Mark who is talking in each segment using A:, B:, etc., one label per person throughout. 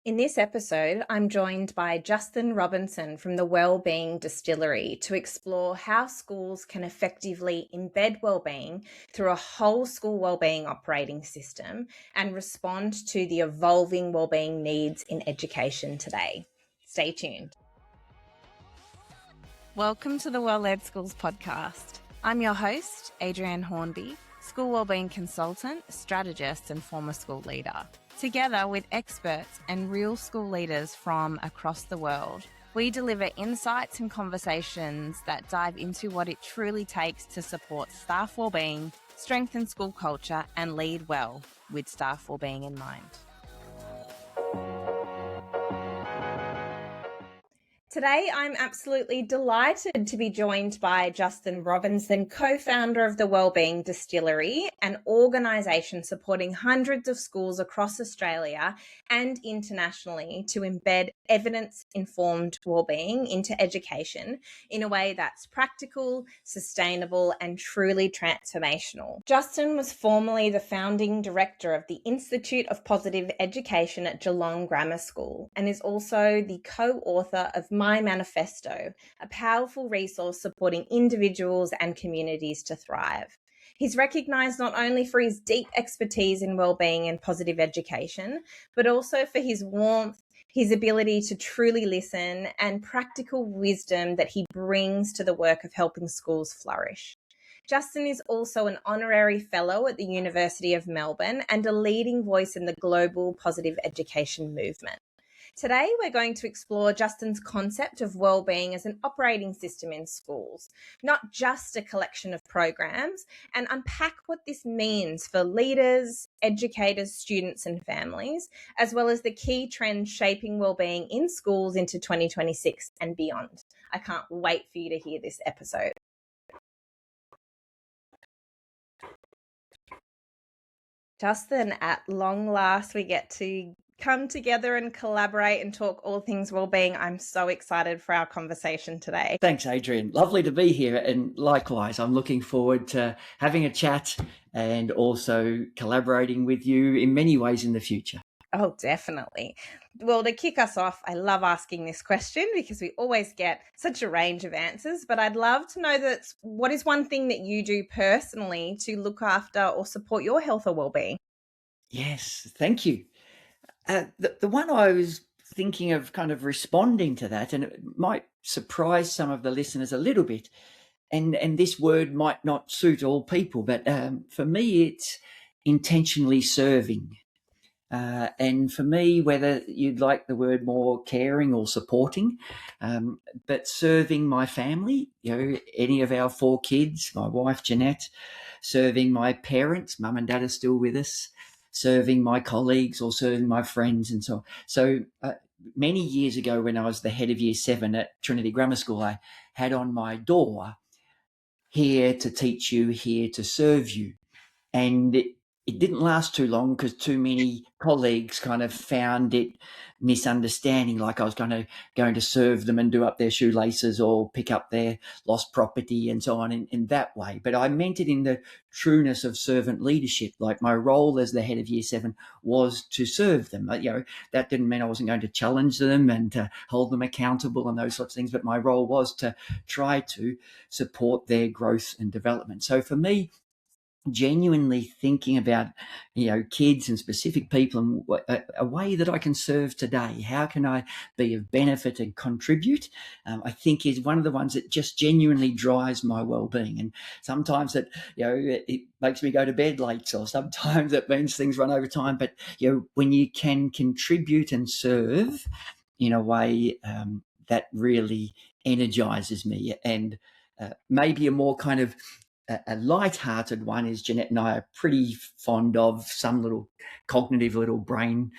A: In this episode, I'm joined by Justin Robinson from the Wellbeing Distillery to explore how schools can effectively embed wellbeing through a whole school wellbeing operating system and respond to the evolving wellbeing needs in education today. Stay tuned. Welcome to the Well-Led Schools podcast. I'm your host, Adrienne Hornby, school wellbeing consultant, strategist, and former school leader. Together with experts and real school leaders from across the world, we deliver insights and conversations that dive into what it truly takes to support staff wellbeing, strengthen school culture, and lead well with staff wellbeing in mind. Today, I'm absolutely delighted to be joined by Justin Robinson, co-founder of the Wellbeing Distillery, an organisation supporting hundreds of schools across Australia and internationally to embed evidence-informed wellbeing into education in a way that's practical, sustainable, and truly transformational. Justin was formerly the founding director of the Institute of Positive Education at Geelong Grammar School and is also the co-author of My Manifesto, a powerful resource supporting individuals and communities to thrive. He's recognised not only for his deep expertise in wellbeing and positive education, but also for his warmth, his ability to truly listen, and practical wisdom that he brings to the work of helping schools flourish. Justin is also an honorary fellow at the University of Melbourne and a leading voice in the global positive education movement. Today, we're going to explore Justin's concept of wellbeing as an operating system in schools, not just a collection of programs, and unpack what this means for leaders, educators, students, and families, as well as the key trends shaping wellbeing in schools into 2026 and beyond. I can't wait for you to hear this episode. Justin, at long last, we get to come together and collaborate and talk all things wellbeing. I'm so excited for our conversation today.
B: Thanks, Adrienne. Lovely to be here. And likewise, I'm looking forward to having a chat and also collaborating with you in many ways in the future.
A: Oh, definitely. Well, to kick us off, I love asking this question because we always get such a range of answers, but I'd love to know what is one thing that you do personally to look after or support your health or wellbeing?
B: Yes, thank you. The one I was thinking of kind of responding to that, and it might surprise some of the listeners a little bit, and this word might not suit all people, but for me, it's intentionally serving. And for me, whether you'd like the word more caring or supporting, but serving my family, any of our 4 kids, my wife, Jeanette, serving my parents, mum and dad are still with us, serving my colleagues or serving my friends and so on. So many years ago when I was the head of Year 7 at Trinity Grammar School, I had on my door, here to teach you, here to serve you. And it didn't last too long because too many colleagues kind of found it misunderstanding, like I was going to serve them and do up their shoelaces or pick up their lost property and so on in that way. But I meant it in the trueness of servant leadership. Like my role as the head of Year 7 was to serve them. That didn't mean I wasn't going to challenge them and to hold them accountable and those sorts of things. But my role was to try to support their growth and development. So for me, genuinely thinking about kids and specific people and a way that I can serve today, how can I be of benefit and contribute, I think is one of the ones that just genuinely drives my well-being. And sometimes it makes me go to bed late, or sometimes it means things run over time, but when you can contribute and serve in a way that really energizes me. And maybe a more kind of a light-hearted one is Jeanette and I are pretty fond of some little cognitive little brain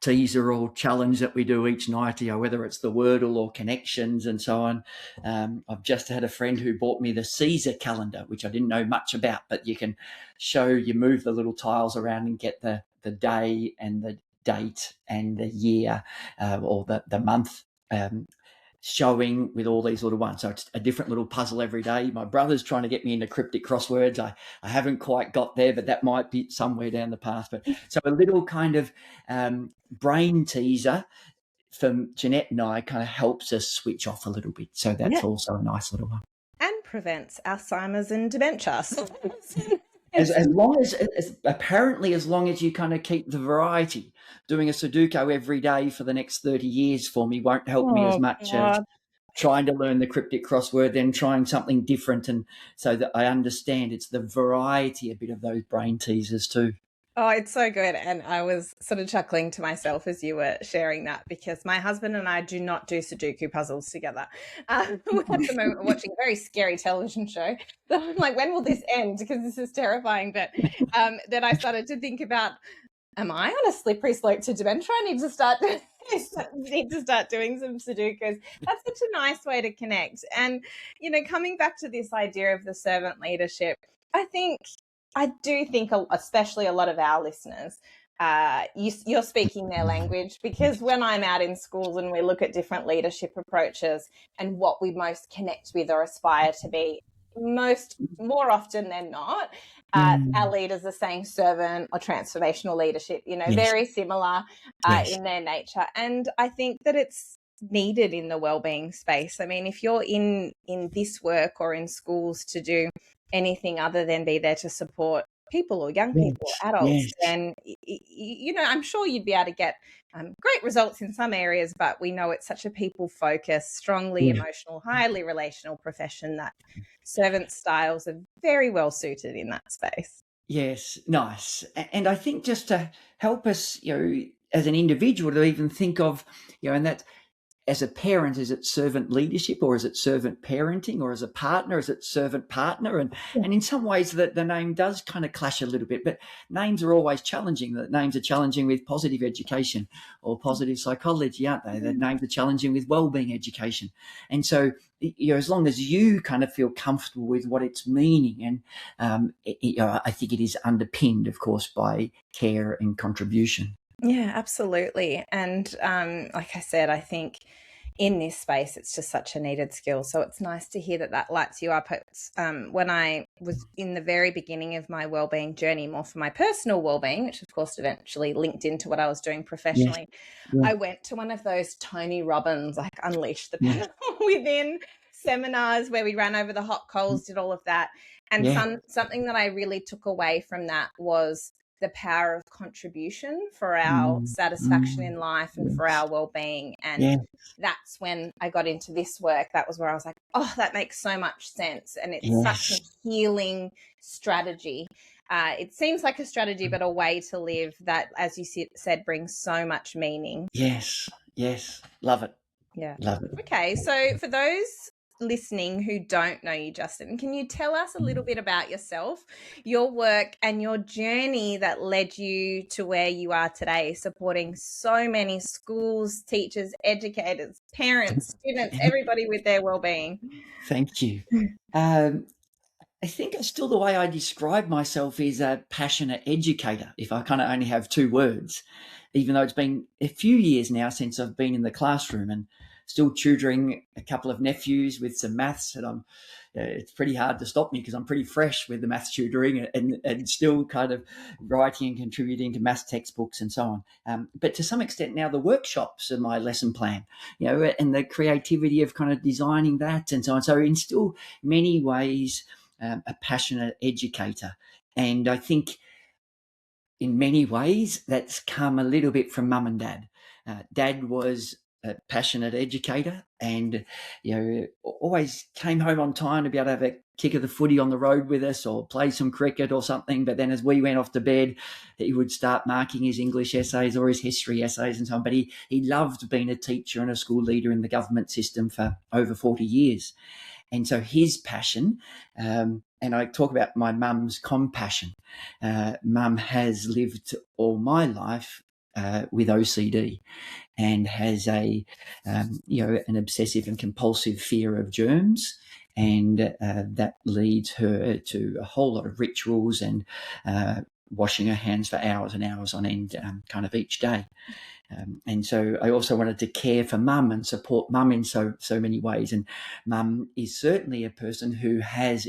B: teaser or challenge that we do each night, whether it's the Wordle or connections and so on. I've just had a friend who bought me the Caesar calendar, which I didn't know much about, but you move the little tiles around and get the day and the date and the year or the month showing with all these little ones. So it's a different little puzzle every day. My brother's trying to get me into cryptic crosswords. I haven't quite got there, but that might be somewhere down the path. But so a little kind of brain teaser from Jeanette and I kind of helps us switch off a little bit. So that's also a nice little one.
A: And prevents Alzheimer's and dementia.
B: As long as apparently, as long as you kind of keep the variety, doing a Sudoku every day for the next 30 years for me won't help me as much as trying to learn the cryptic crossword, then trying something different. And so that I understand it's the variety, a bit of those brain teasers too.
A: Oh, it's so good. And I was sort of chuckling to myself as you were sharing that, because my husband and I do not do Sudoku puzzles together. At the moment, we're watching a very scary television show. So I'm like, when will this end? Because this is terrifying. But then I started to think about, am I on a slippery slope to dementia? I need to start doing some Sudokus. That's such a nice way to connect. And, you know, coming back to this idea of the servant leadership, I do think, especially a lot of our listeners, you're speaking their language, because when I'm out in schools and we look at different leadership approaches and what we most connect with or aspire to be, more often than not, our leaders are saying servant or transformational leadership, you know, very similar in their nature. And I think that it's needed in the wellbeing space. I mean, if you're in this work or in schools to do anything other than be there to support people or young people, adults, then, you know, I'm sure you'd be able to get great results in some areas, but we know it's such a people-focused, strongly emotional, highly relational profession that servant styles are very well suited in that space.
B: Yes, nice. And I think just to help us, you know, as an individual to even think of, you know, and that as a parent, is it servant leadership, or is it servant parenting, or as a partner, is it servant partner? And in some ways that the name does kind of clash a little bit, but names are always challenging. The names are challenging with positive education or positive psychology, aren't they? The names are challenging with wellbeing education. And so, you know, as long as you kind of feel comfortable with what it's meaning, and you know, I think it is underpinned, of course, by care and contribution.
A: Yeah, absolutely. And like I said, I think in this space, it's just such a needed skill. So it's nice to hear that that lights you up. It's, when I was in the very beginning of my wellbeing journey, more for my personal wellbeing, which of course eventually linked into what I was doing professionally, I went to one of those Tony Robbins, like Unleash the Power Within seminars where we ran over the hot coals, did all of that. And something that I really took away from that was the power of contribution for our satisfaction in life and for our well-being. And that's when I got into this work. That was where I was like, oh, that makes so much sense. And it's such a healing strategy. It seems like a strategy, but a way to live that, as you said, brings so much meaning.
B: Yes. Love it.
A: Yeah.
B: Love it.
A: Okay. So for those listening who don't know you, Justin, can you tell us a little bit about yourself, your work, and your journey that led you to where you are today, supporting so many schools, teachers, educators, parents, students, everybody with their well-being?
B: Thank you. I think still the way I describe myself is a passionate educator, if I kind of only have two words, even though it's been a few years now since I've been in the classroom, and still tutoring a couple of nephews with some maths. And it's pretty hard to stop me because I'm pretty fresh with the maths tutoring, and still kind of writing and contributing to maths textbooks and so on. But to some extent now the workshops are my lesson plan, you know, and the creativity of kind of designing that and so on. So in still many ways, a passionate educator. And I think in many ways that's come a little bit from mum and dad. Dad was a passionate educator, and you know, always came home on time to be able to have a kick of the footy on the road with us or play some cricket or something. But then as we went off to bed, he would start marking his English essays or his history essays and so on. But he loved being a teacher and a school leader in the government system for over 40 years. And so his passion, and I talk about my mum's compassion. Mum has lived all my life with OCD, and has an obsessive and compulsive fear of germs, and that leads her to a whole lot of rituals and washing her hands for hours and hours on end, kind of each day. And so I also wanted to care for mum and support mum in so many ways. And mum is certainly a person who has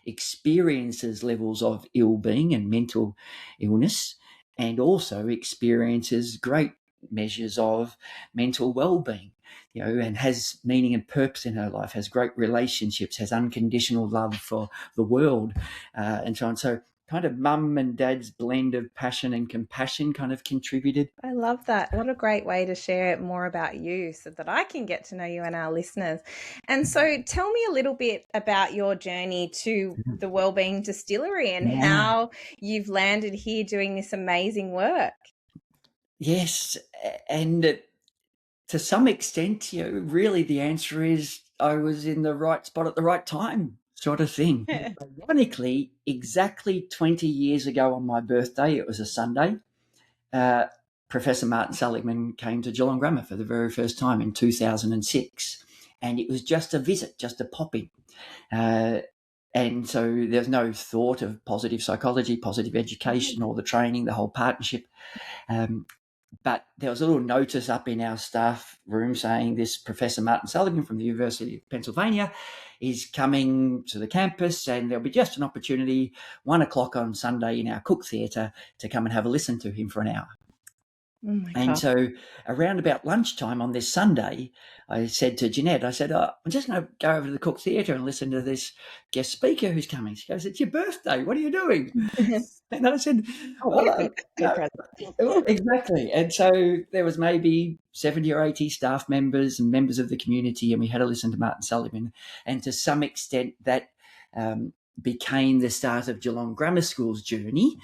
B: experiences levels of ill-being and mental illness, and also experiences great measures of mental well-being, and has meaning and purpose in her life, has great relationships, has unconditional love for the world, and so on. So kind of mum and dad's blend of passion and compassion kind of contributed.
A: I love that. What a great way to share more about you so that I can get to know you and our listeners. And so tell me a little bit about your journey to the Wellbeing Distillery and how you've landed here doing this amazing work.
B: Yes, and to some extent, really the answer is I was in the right spot at the right time, sort of thing. Ironically, exactly 20 years ago on my birthday, it was a Sunday, Professor Martin Seligman came to Geelong Grammar for the very first time in 2006. And it was just a visit, just a pop-in. And so there's no thought of positive psychology, positive education, or the training, the whole partnership. But there was a little notice up in our staff room saying this Professor Martin Seligman from the University of Pennsylvania is coming to the campus, and there'll be just an opportunity, 1:00 on Sunday in our Cook Theatre, to come and have a listen to him for an hour.
A: Oh my
B: And
A: God.
B: so around about lunchtime on this Sunday, I said to Jeanette, I said, I'm just going to go over to the Cook Theatre and listen to this guest speaker who's coming. She goes, it's your birthday. What are you doing? And I said,
A: Good present.
B: exactly. And so there was maybe 70 or 80 staff members and members of the community, and we had to listen to Martin Seligman. And to some extent that became the start of Geelong Grammar School's journey,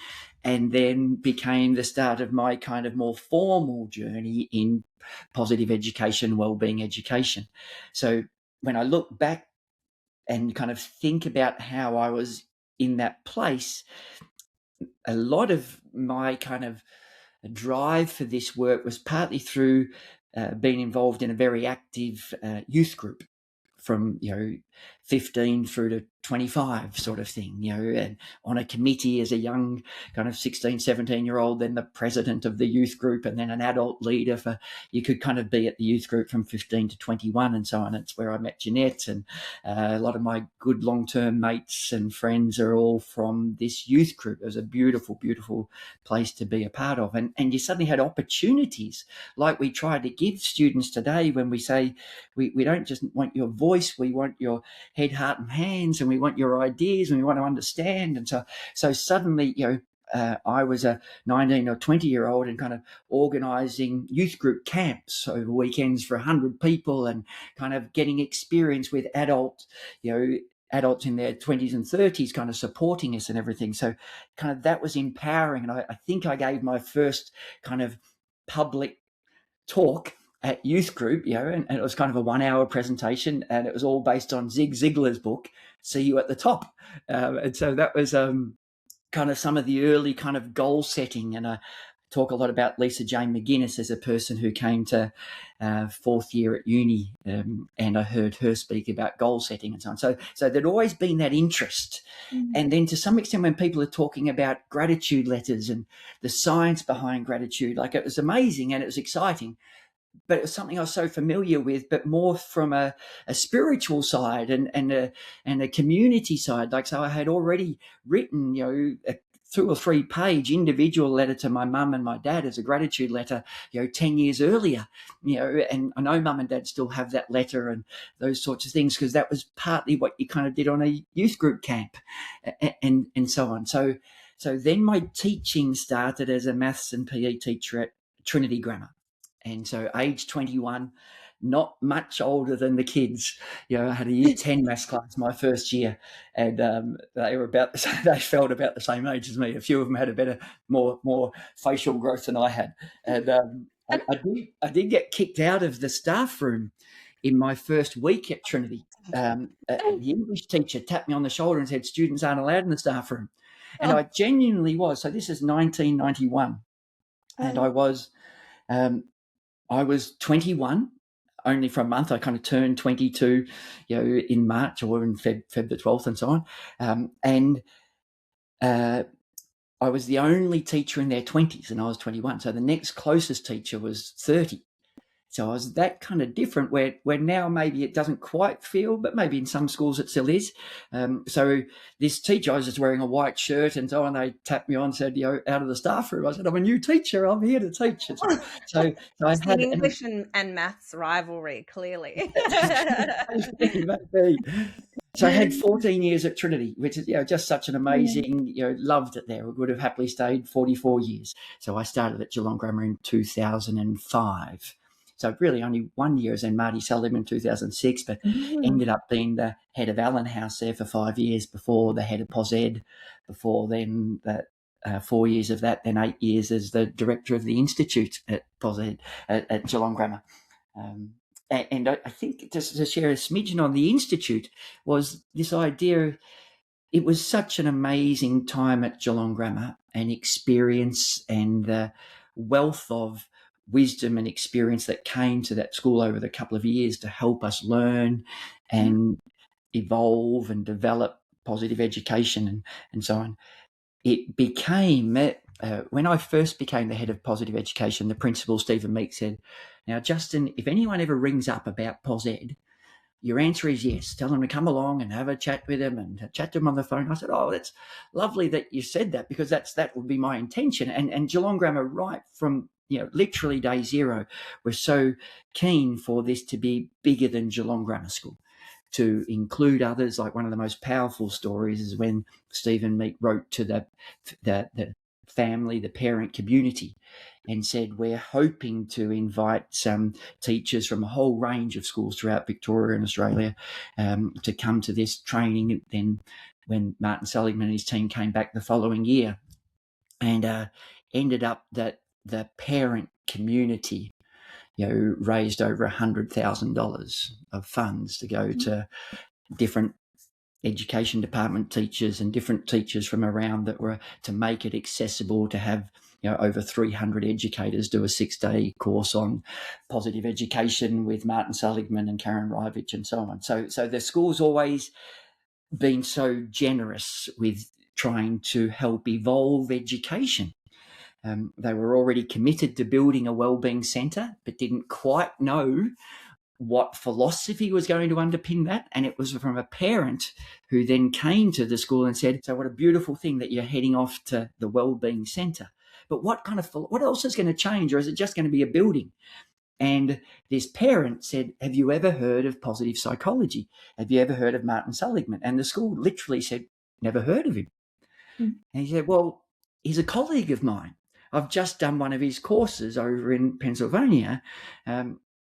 B: and then became the start of my kind of more formal journey in positive education, wellbeing education. So when I look back and kind of think about how I was in that place, a lot of my kind of drive for this work was partly through being involved in a very active youth group from 15 through to 25 sort of thing, and on a committee as a young kind of 16, 17-year-old, then the president of the youth group, and then an adult leader for, you could kind of be at the youth group from 15 to 21 and so on. It's where I met Jeanette, and a lot of my good long-term mates and friends are all from this youth group. It was a beautiful, beautiful place to be a part of. And you suddenly had opportunities like we try to give students today when we say, we don't just want your voice, we want your head, heart and hands, and we want your ideas, and we want to understand. And so suddenly, I was a 19 or 20-year-old and kind of organising youth group camps over weekends for 100 people, and kind of getting experience with adults in their 20s and 30s kind of supporting us and everything. So kind of that was empowering. And I think I gave my first kind of public talk at youth group, and it was kind of a 1-hour presentation, and it was all based on Zig Ziglar's book, See You at the Top. And so that was kind of some of the early kind of goal setting. And I talk a lot about Lisa Jane McGuinness as a person who came to fourth year at uni, and I heard her speak about goal setting and so on. So there'd always been that interest. And then to some extent, when people are talking about gratitude letters and the science behind gratitude, like, it was amazing and it was exciting, but it was something I was so familiar with, but more from a spiritual side and a community side. Like, so I had already written, a 2 or 3 page individual letter to my mum and my dad as a gratitude letter, 10 years earlier, and I know mum and dad still have that letter and those sorts of things, because that was partly what you kind of did on a youth group camp and so on. So then my teaching started as a maths and PE teacher at Trinity Grammar. And so age 21, not much older than the kids. I had a year 10 maths class my first year, and they were they felt about the same age as me. A few of them had a better, more facial growth than I had. And I did get kicked out of the staff room in my first week at Trinity. The English teacher tapped me on the shoulder and said, students aren't allowed in the staff room. And I genuinely was. So this is 1991. And I was 21 only for a month. I kind of turned 22, in March or in Feb the 12th and so on. I was the only teacher in their 20s and I was 21. So the next closest teacher was 30. So I was that kind of different where now maybe it doesn't quite feel, but maybe in some schools it still is. So this teacher, I was just wearing a white shirt and so on, they tapped me on and said, out of the staff room, I said, I'm a new teacher. I'm here to teach. So I
A: It's
B: had
A: the English and maths rivalry, clearly.
B: maybe. So I had 14 years at Trinity, which is just such an amazing, loved it there. I would have happily stayed 44 years. So I started at Geelong Grammar in 2005. So really only 1 year as in Marty Seligman in 2006, but ended up being the head of Allen House there for 5 years, before the head of POSED, before then 4 years of that, then 8 years as the director of the Institute at POSED at Geelong Grammar. And I think, just to share a smidgen on the Institute, was this idea. It was such an amazing time at Geelong Grammar, and experience and the wealth of wisdom and experience that came to that school over the couple of years to help us learn and evolve and develop positive education and so on. It became, when I first became the head of positive education, the principal, Stephen Meek, said, now, Justin, if anyone ever rings up about POSED, your answer is yes. Tell them to come along and have a chat with them and chat to them on the phone. I said, oh, that's lovely that you said that, because that would be my intention. And Geelong Grammar, right from literally day zero, were so keen for this to be bigger than Geelong Grammar School, to include others. Like, one of the most powerful stories is when Stephen Meek wrote to the family, the parent community, and said, we're hoping to invite some teachers from a whole range of schools throughout Victoria and Australia to come to this training. Then when Martin Seligman and his team came back the following year, and ended up that the parent community raised over $100,000 of funds to go to different education department teachers and different teachers from around, that were to make it accessible to have over 300 educators do a 6-day course on positive education with Martin Seligman and Karen Rivich and so on. So the school's always been so generous with trying to help evolve education. They were already committed to building a wellbeing centre, but didn't quite know what philosophy was going to underpin that. And it was from a parent who then came to the school and said, so what a beautiful thing that you're heading off to the Wellbeing Centre. But what else is going to change, or is it just going to be a building? And this parent said, have you ever heard of positive psychology? Have you ever heard of Martin Seligman? And the school literally said, never heard of him. And he said, well, he's a colleague of mine. I've just done one of his courses over in Pennsylvania.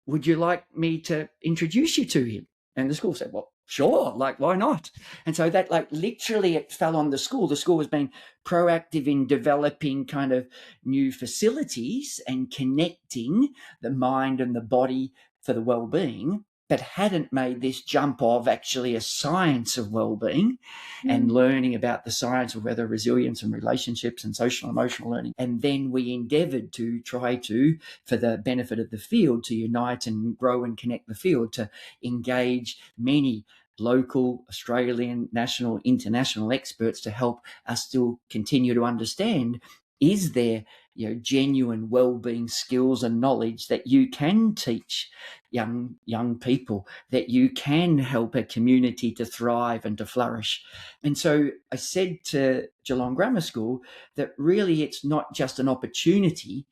B: Would you like me to introduce you to him? And the school said, well, sure, why not? And so that literally it fell on the school. The school has been proactive in developing kind of new facilities and connecting the mind and the body for the well-being, but hadn't made this jump of actually a science of well-being and learning about the science of whether resilience and relationships and social and emotional learning. And then we endeavoured to try to, for the benefit of the field, to unite and grow and connect the field, to engage many local, Australian, national, international experts to help us still continue to understand, is there genuine well-being skills and knowledge that you can teach young people, that you can help a community to thrive and to flourish. And so I said to Geelong Grammar School that really it's not just an opportunity.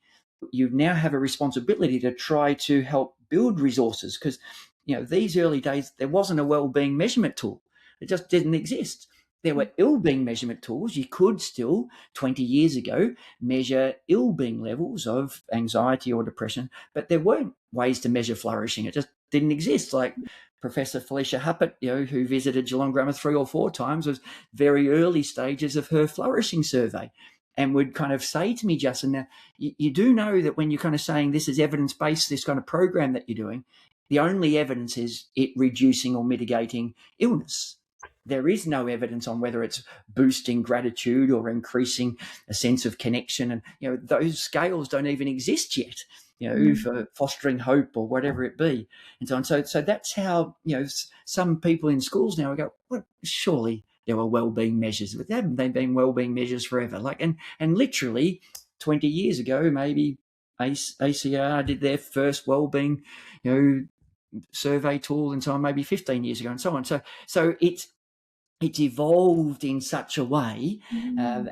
B: You now have a responsibility to try to help build resources, because these early days there wasn't a well-being measurement tool. It just didn't exist. There were ill-being measurement tools. You could still, 20 years ago, measure ill-being levels of anxiety or depression, but there weren't ways to measure flourishing. It just didn't exist. Like Professor Felicia Huppert, who visited Geelong Grammar 3 or 4 times, was very early stages of her flourishing survey, and would kind of say to me, Justin, now, you do know that when you're kind of saying this is evidence-based, this kind of program that you're doing, the only evidence is it reducing or mitigating illness. There is no evidence on whether it's boosting gratitude or increasing a sense of connection. And, those scales don't even exist yet, for fostering hope or whatever it be. And so on. So that's how, some people in schools now go, well, surely there were wellbeing measures. But haven't they been wellbeing measures forever? Like, and literally 20 years ago, maybe ACR did their first wellbeing, survey tool, and so on, maybe 15 years ago, and so on. So it's evolved in such a way,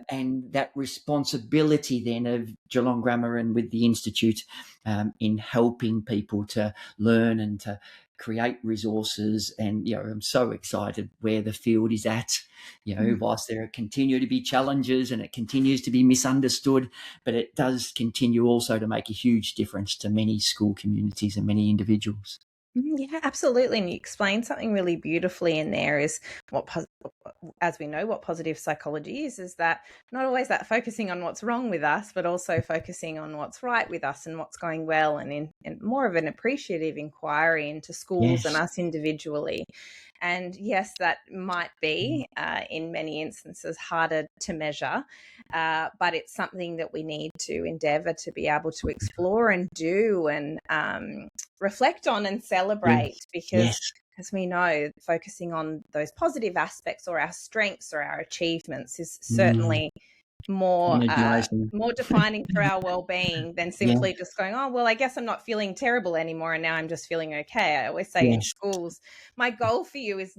B: and that responsibility then of Geelong Grammar and with the Institute in helping people to learn and to create resources. And, I'm so excited where the field is at, whilst there continue to be challenges and it continues to be misunderstood, but it does continue also to make a huge difference to many school communities and many individuals.
A: Yeah, absolutely. And you explained something really beautifully in there is as we know, what positive psychology is that not always that focusing on what's wrong with us, but also focusing on what's right with us and what's going well, and in more of an appreciative inquiry into schools and us individually. And yes, that might be in many instances harder to measure, but it's something that we need to endeavour to be able to explore and do and reflect on and celebrate, because as we know, focusing on those positive aspects or our strengths or our achievements is certainly more defining for our well-being than simply just going, oh, well, I guess I'm not feeling terrible anymore and now I'm just feeling okay. I always say in schools, my goal for you is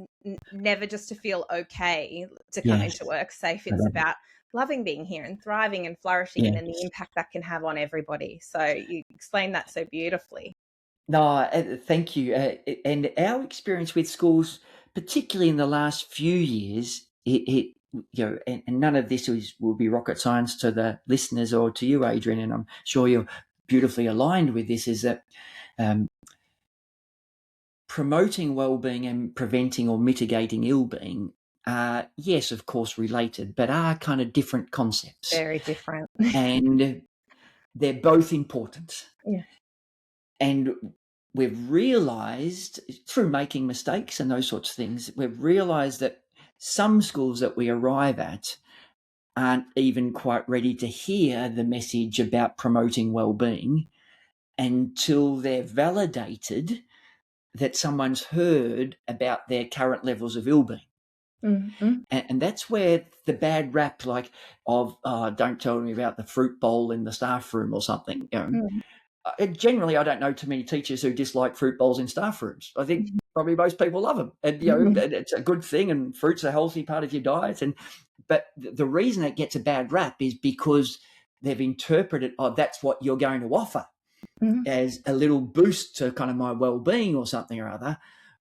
A: never just to feel okay to come into work safe. It's about loving being here and thriving and flourishing and the impact that can have on everybody. So you explained that so beautifully.
B: No, thank you. And our experience with schools, particularly in the last few years, and none of this will be rocket science to the listeners or to you, Adrian, and I'm sure you're beautifully aligned with this, is that promoting well-being and preventing or mitigating ill-being are, yes, of course, related, but are kind of different concepts.
A: Very different.
B: And they're both important.
A: Yeah.
B: And we've realised through making mistakes and those sorts of things, we've realised that some schools that we arrive at aren't even quite ready to hear the message about promoting well-being until they're validated that someone's heard about their current levels of ill-being. Mm-hmm. And that's where the bad rap, don't tell me about the fruit bowl in the staff room or something. Generally, I don't know too many teachers who dislike fruit bowls in staff rooms. I think probably most people love them, and and it's a good thing. And fruit's a healthy part of your diet. But the reason it gets a bad rap is because they've interpreted, that's what you're going to offer as a little boost to kind of my well-being or something or other,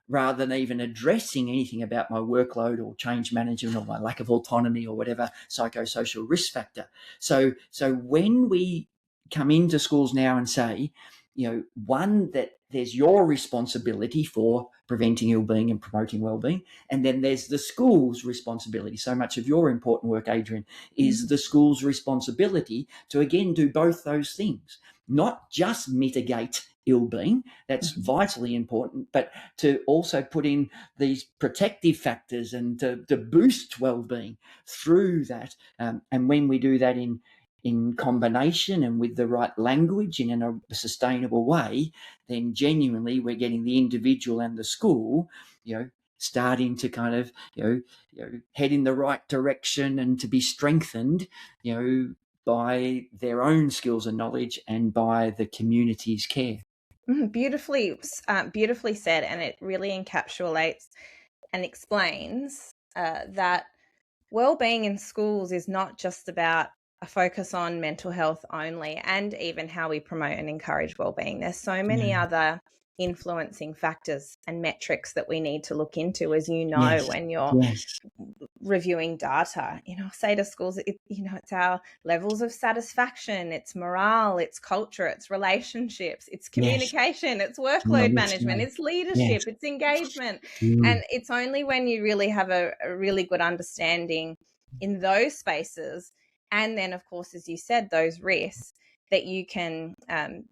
B: rather than even addressing anything about my workload or change management or my lack of autonomy or whatever psychosocial risk factor. So when we come into schools now and say, one, that there's your responsibility for preventing ill-being and promoting well-being, and then there's the school's responsibility. So much of your important work, Adrian, is the school's responsibility to, again, do both those things, not just mitigate ill-being, that's vitally important, but to also put in these protective factors and to boost well-being through that. And when we do that in combination and with the right language and in a sustainable way, then genuinely we're getting the individual and the school, starting to kind of, head in the right direction and to be strengthened, by their own skills and knowledge and by the community's care.
A: Beautifully said, and it really encapsulates and explains that well-being in schools is not just about a focus on mental health only, and even how we promote and encourage well-being. There's so many other influencing factors and metrics that we need to look into, as when you're reviewing data. Say to schools, it's our levels of satisfaction, it's morale, it's culture, it's relationships, it's communication, it's workload management, it's leadership, it's engagement. And it's only when you really have a really good understanding in those spaces, and then, of course, as you said, those risks, that you can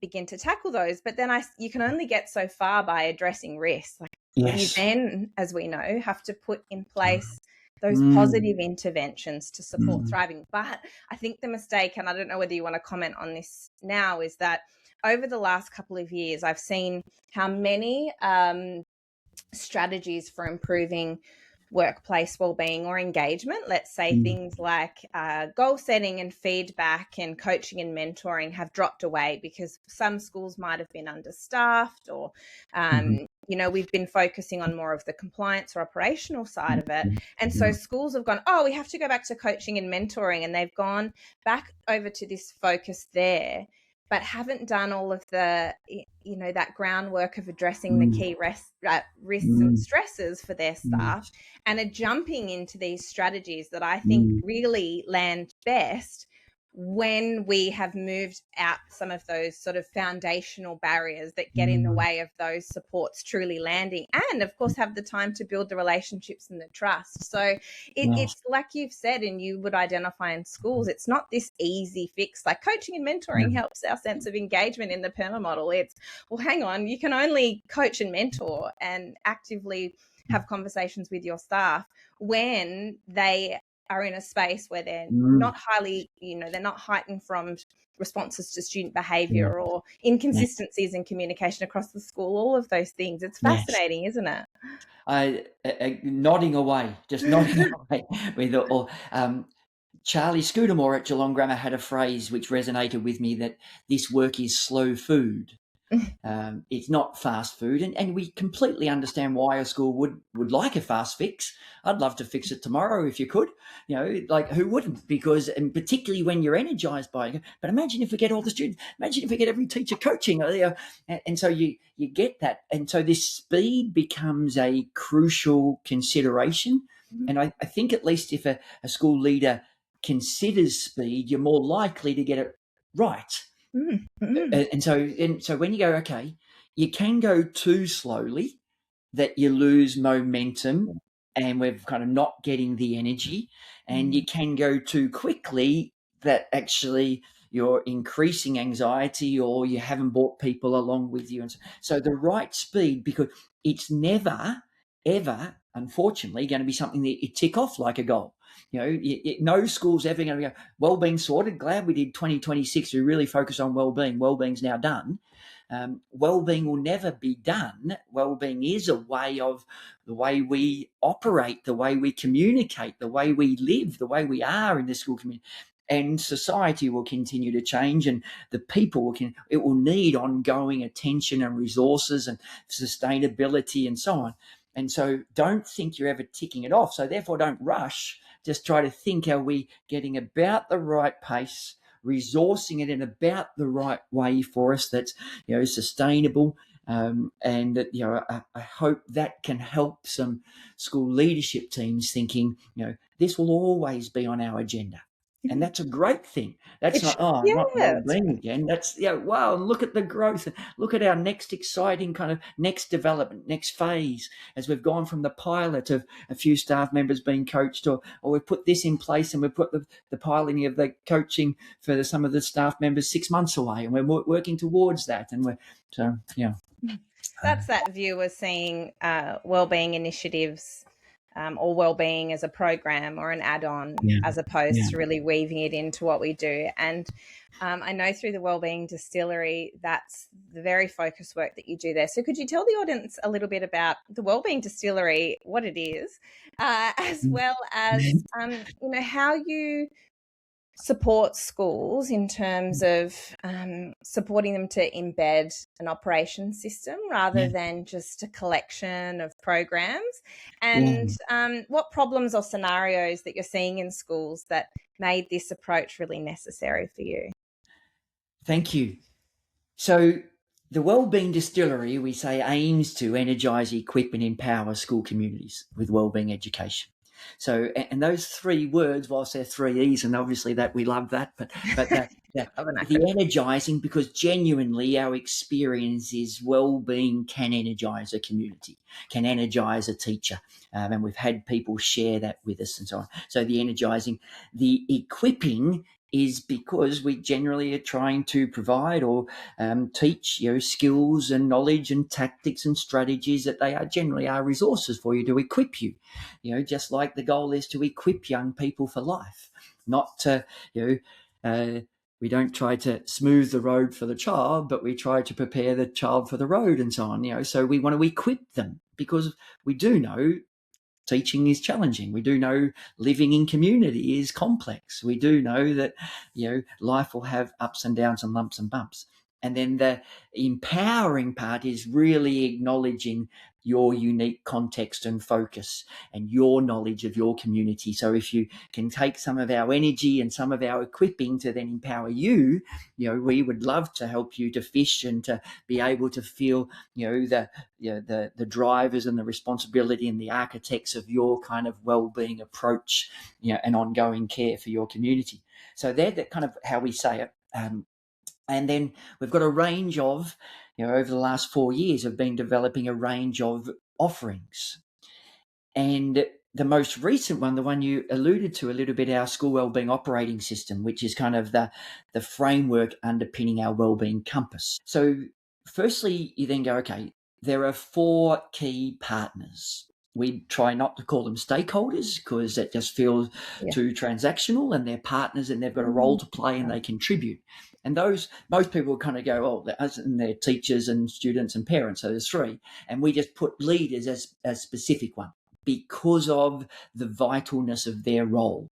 A: begin to tackle those. But then you can only get so far by addressing risks. You then, as we know, have to put in place those positive interventions to support thriving. But I think the mistake, and I don't know whether you want to comment on this now, is that over the last couple of years, I've seen how many strategies for improving workplace wellbeing or engagement. Let's say things like goal setting and feedback and coaching and mentoring have dropped away because some schools might have been understaffed, or we've been focusing on more of the compliance or operational side of it. And so schools have gone, oh, we have to go back to coaching and mentoring, and they've gone back over to this focus there, but haven't done all of the, that groundwork of addressing the key risks and stresses for their staff, and are jumping into these strategies that I think really land best when we have moved out some of those sort of foundational barriers that get in the way of those supports truly landing, and of course have the time to build the relationships and the trust. So it's like you've said, and you would identify in schools, it's not this easy fix. Like coaching and mentoring helps our sense of engagement in the PERMA model. It's, well, hang on, you can only coach and mentor and actively have conversations with your staff when they are in a space where they're not highly, they're not heightened from responses to student behaviour or inconsistencies in communication across the school, all of those things. It's fascinating, isn't it?
B: Nodding away, just nodding away with all. Charlie Scudamore at Geelong Grammar had a phrase which resonated with me, that this work is slow food. It's not fast food, and we completely understand why a school would like a fast fix. I'd love to fix it tomorrow if you could, like who wouldn't? Because, and particularly when you're energized by it. But imagine if we get all the students, imagine if we get every teacher coaching, and so you get that, and so this speed becomes a crucial consideration. And I think at least if a school leader considers speed, you're more likely to get it right. And so when you go, okay, you can go too slowly that you lose momentum and we're kind of not getting the energy, and you can go too quickly that actually you're increasing anxiety or you haven't brought people along with you. And so the right speed, because it's never, ever, unfortunately, going to be something that you tick off like a goal. No school's ever going to go, wellbeing sorted. Glad we did 2026. We really focus on wellbeing. Wellbeing's now done. Wellbeing will never be done. Wellbeing is a way of the way we operate, the way we communicate, the way we live, the way we are in the school community. And society will continue to change, and the people it will need ongoing attention and resources and sustainability and so on. And so don't think you're ever ticking it off. So therefore don't rush. Just try to think, are we getting about the right pace, resourcing it in about the right way for us that's, sustainable. And I hope that can help some school leadership teams thinking, this will always be on our agenda. And that's a great thing. That's not well-being again. That's, wow, and look at the growth. Look at our next exciting kind of next development, next phase, as we've gone from the pilot of a few staff members being coached, or we've put this in place, and we've put the piloting of the coaching for some of the staff members 6 months away, and we're working towards that. And
A: that's that view of seeing wellbeing initiatives or wellbeing as a program or an add-on, as opposed to really weaving it into what we do. And I know through the Wellbeing Distillery, that's the very focused work that you do there. So could you tell the audience a little bit about the Wellbeing Distillery, what it is, as well as how you support schools in terms of supporting them to embed an operation system rather than just a collection of programs, and what problems or scenarios that you're seeing in schools that made this approach really necessary for you?
B: Thank you. So the Wellbeing Distillery, we say, aims to energise, equip and empower school communities with wellbeing education. So, and those three words, whilst they're three E's, and obviously that we love that, but the energising, because genuinely our experience is wellbeing can energise a community, can energise a teacher, and we've had people share that with us and so on. So the energising, the equipping is because we generally are trying to provide or teach skills and knowledge and tactics and strategies that they are generally are resources for you to equip you. Just like the goal is to equip young people for life, not to we don't try to smooth the road for the child, but we try to prepare the child for the road and so on. So we want to equip them, because we do know teaching is challenging. We do know living in community is complex. We do know that, life will have ups and downs and lumps and bumps. And then the empowering part is really acknowledging your unique context and focus and your knowledge of your community. So if you can take some of our energy and some of our equipping to then empower you, we would love to help you to fish and to be able to feel, the drivers and the responsibility and the architects of your kind of well-being approach, and ongoing care for your community. So they're kind of how we say it. And then we've got a range of, over the last 4 years, have been developing a range of offerings. And the most recent one, the one you alluded to a little bit, our school wellbeing operating system, which is kind of the framework underpinning our wellbeing compass. So firstly, you then go, okay, there are 4 key partners. We try not to call them stakeholders because that just feels too transactional, and they're partners and they've got a role to play and they contribute. And those, most people kind of go, and they're teachers and students and parents. So there's 3. And we just put leaders as a specific one because of the vitalness of their role,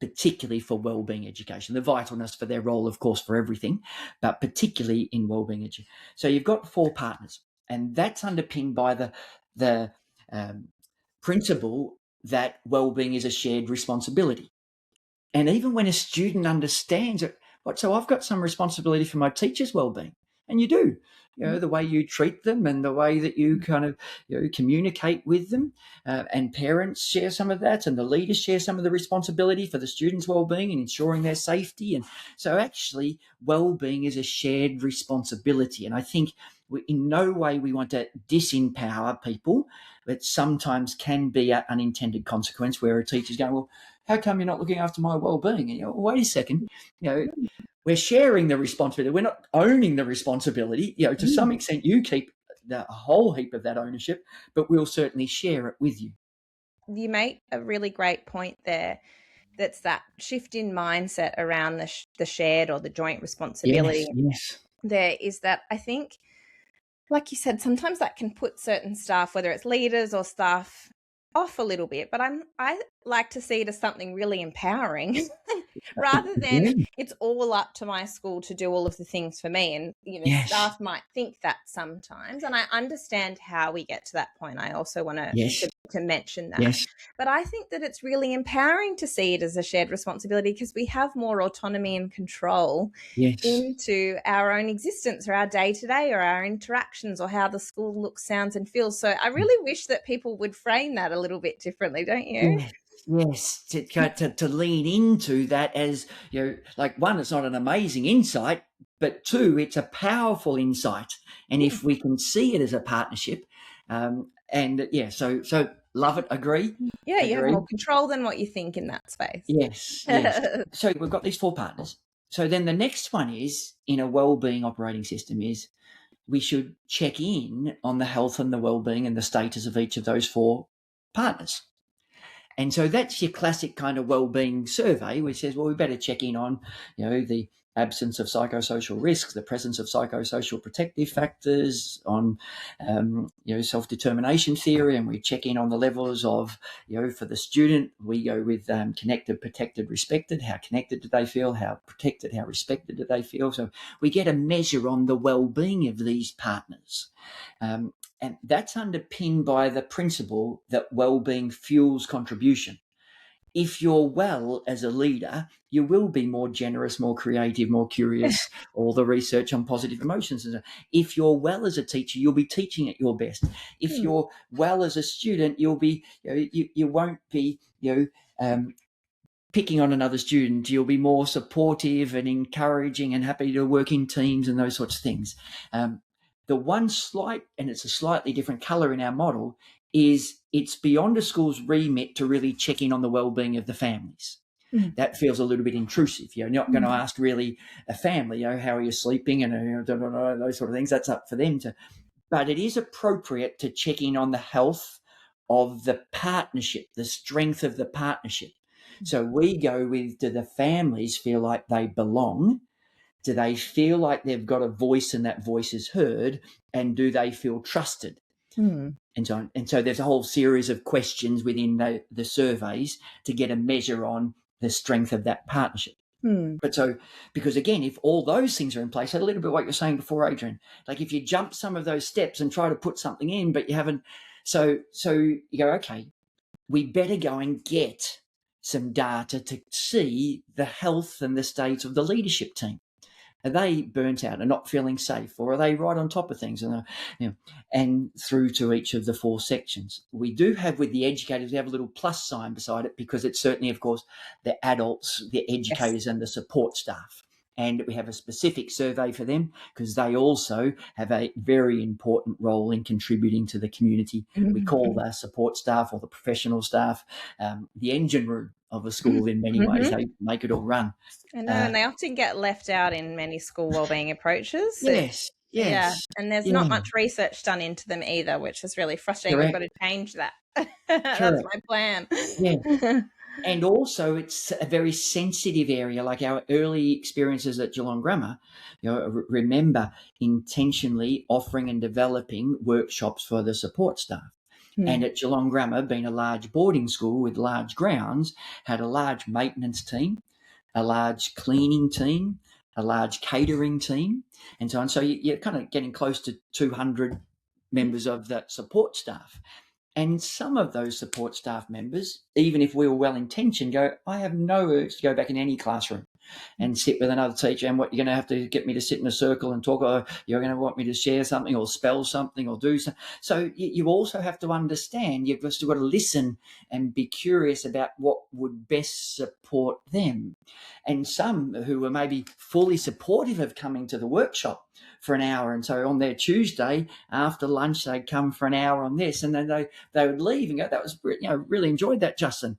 B: particularly for wellbeing education. The vitalness for their role, of course, for everything, but particularly in wellbeing education. So you've got 4 partners, and that's underpinned by the principle that wellbeing is a shared responsibility. And even when a student understands it, so I've got some responsibility for my teacher's wellbeing, and you do, the way you treat them and the way that you kind of communicate with them, and parents share some of that, and the leaders share some of the responsibility for the students' wellbeing and ensuring their safety. And so actually wellbeing is a shared responsibility. And I think in no way we want to disempower people, but sometimes can be an unintended consequence where a teacher's going, well, how come you're not looking after my well-being? And wait a second, we're sharing the responsibility. We're not owning the responsibility. To some extent, you keep a whole heap of that ownership, but we'll certainly share it with you.
A: You make a really great point there. That's that shift in mindset around the shared or the joint responsibility.
B: Yes.
A: There is that, I think, like you said, sometimes that can put certain staff, whether it's leaders or staff, off a little bit, but I like to see it as something really empowering rather than it's all up to my school to do all of the things for me. And staff might think that sometimes, and I understand how we get to that point. I also want to mention that. But I think that it's really empowering to see it as a shared responsibility because we have more autonomy and control into our own existence or our day-to-day or our interactions or how the school looks, sounds and feels. So I really wish that people would frame that a little bit differently, don't you?
B: Yes, to lean into that as, like, 1, it's not an amazing insight, but 2, it's a powerful insight. And if we can see it as a partnership, so love it, agree.
A: Yeah, you have more control than what you think in that space.
B: Yes. So we've got these 4 partners. So then the next one is, in a wellbeing operating system, is we should check in on the health and the wellbeing and the status of each of those 4 partners. And so that's your classic kind of wellbeing survey, which says, well, we better check in on, the absence of psychosocial risks, the presence of psychosocial protective factors, on, self-determination theory, and we check in on the levels of, for the student, we go with connected, protected, respected. How connected do they feel? How protected, how respected do they feel? So we get a measure on the well-being of these partners. And that's underpinned by the principle that well-being fuels contribution. If you're well as a leader, you will be more generous, more creative, more curious, all the research on positive emotions. If you're well as a teacher, you'll be teaching at your best. If you're well as a student, you'll be, you won't be, picking on another student. You'll be more supportive and encouraging and happy to work in teams and those sorts of things. The one and it's a slightly different colour in our model, is it's beyond a school's remit to really check in on the well-being of the families. That feels a little bit intrusive. You're not going to ask really a family, how are you sleeping, and those sort of things. That's up for them to. But it is appropriate to check in on the health of the partnership, the strength of the partnership. So we go with, do the families feel like they belong? Do they feel like they've got a voice and that voice is heard? And do they feel trusted? And so there's a whole series of questions within the surveys to get a measure on the strength of that partnership. But so, because again, if all those things are in place, a little bit what you were saying before, Adrian, like if you jump some of those steps and try to put something in, but you haven't, so you go, okay, we better go and get some data to see the health and the state of the leadership team. Are they burnt out and not feeling safe, or are they right on top of things? And through to each of the 4 sections. We do have with the educators, we have a little plus sign beside it because it's certainly, of course, the adults, the educators, and the support staff. And we have a specific survey for them because they also have a very important role in contributing to the community. We call the support staff or the professional staff the engine room of a school in many ways. They make it all run.
A: I know, and they often get left out in many school wellbeing approaches.
B: Yes.
A: Yeah, and there's not much research done into them either, which is really frustrating.
B: Correct.
A: We've got to change that. That's my plan.
B: Yeah. And also it's a very sensitive area, like our early experiences at Geelong Grammar, remember intentionally offering and developing workshops for the support staff. And at Geelong Grammar, being a large boarding school with large grounds, had a large maintenance team, a large cleaning team, a large catering team, and so on. So you're kind of getting close to 200 members of that support staff. And some of those support staff members, even if we were well-intentioned, go, I have no urge to go back in any classroom and sit with another teacher, and what you're going to have to get me to sit in a circle and talk, or you're going to want me to share something or spell something or do something. So you also have to understand, you've still got to listen and be curious about what would best support them. And some who were maybe fully supportive of coming to the workshop for an hour, and so on their Tuesday after lunch they'd come for an hour on this, and then they would leave and go, that was, really enjoyed that, Justin.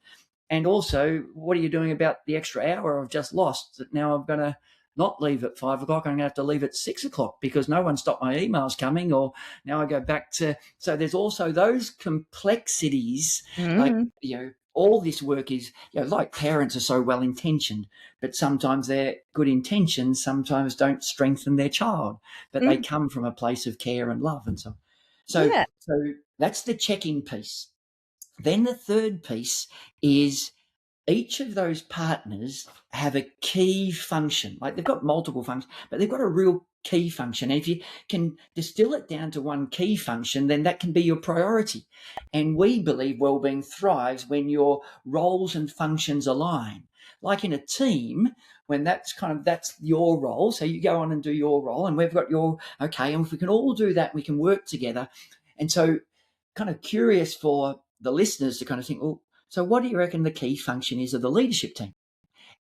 B: And also, what are you doing about the extra hour I've just lost? That now I'm going to not leave at 5 o'clock. I'm going to have to leave at 6 o'clock because no one stopped my emails coming, or now I go back to. So there's also those complexities. Like, all this work is, like parents are so well intentioned, but sometimes their good intentions sometimes don't strengthen their child, but they come from a place of care and love and so on. So that's the check-in piece. Then the third piece is each of those partners have a key function. Like they've got multiple functions, but they've got a real key function. And if you can distill it down to one key function, then that can be your priority. And we believe wellbeing thrives when your roles and functions align. Like in a team, when that's your role. So you go on and do your role, and we've got and if we can all do that, we can work together. And so kind of curious for the listeners to kind of think, well, so what do you reckon the key function is of the leadership team?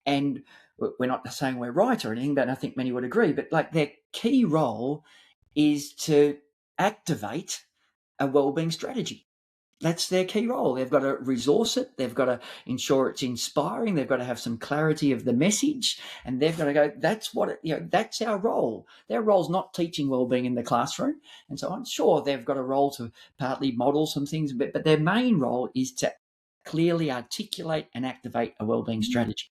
B: And we're not saying we're right or anything, but I think many would agree, but like their key role is to activate a wellbeing strategy. That's their key role. They've got to resource it. They've got to ensure it's inspiring. They've got to have some clarity of the message, and they've got to go, that's what that's our role. Their role's not teaching wellbeing in the classroom. And so I'm sure they've got a role to partly model some things, but their main role is to clearly articulate and activate a wellbeing strategy.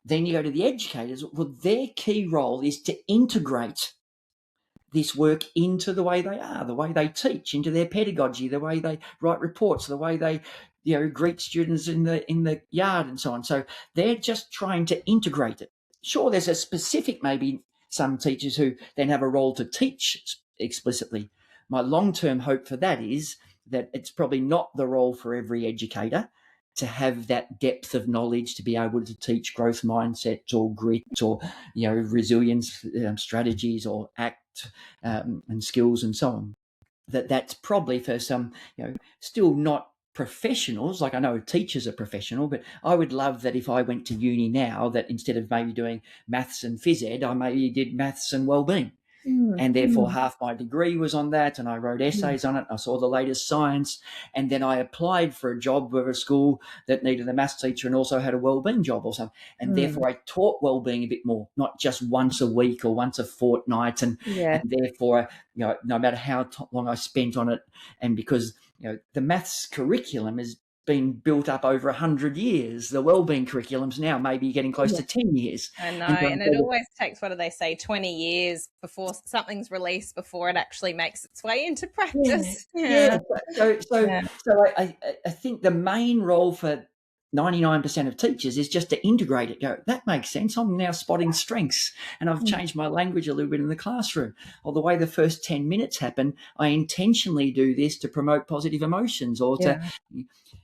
B: Then you go to the educators. Well, their key role is to integrate this work into the way they are, the way they teach, into their pedagogy, the way they write reports, the way they, greet students in the yard and so on. So they're just trying to integrate it. Sure, there's a specific, maybe some teachers who then have a role to teach explicitly. My long-term hope for that is that it's probably not the role for every educator to have that depth of knowledge to be able to teach growth mindset or grit or, resilience strategies or ACT and skills and so on. That's probably for some, still not professionals. Like I know teachers are professional, but I would love that if I went to uni now, that instead of maybe doing maths and phys ed, I maybe did maths and wellbeing. And therefore half my degree was on that, and I wrote essays on it. I saw the latest science, and then I applied for a job with a school that needed a maths teacher and also had a wellbeing job or something. And therefore I taught wellbeing a bit more, not just once a week or once a fortnight. And therefore, no matter how long I spent on it, and because the maths curriculum is been built up over 100 years. The wellbeing curriculums now maybe getting close to 10 years.
A: I know, and it always takes, what do they say, 20 years before something's released before it actually makes its way into practice.
B: Yeah. So I think the main role for 99% of teachers is just to integrate it. Go, that makes sense. I'm now spotting strengths, and I've changed my language a little bit in the classroom. Or the way the first 10 minutes happen, I intentionally do this to promote positive emotions, or to.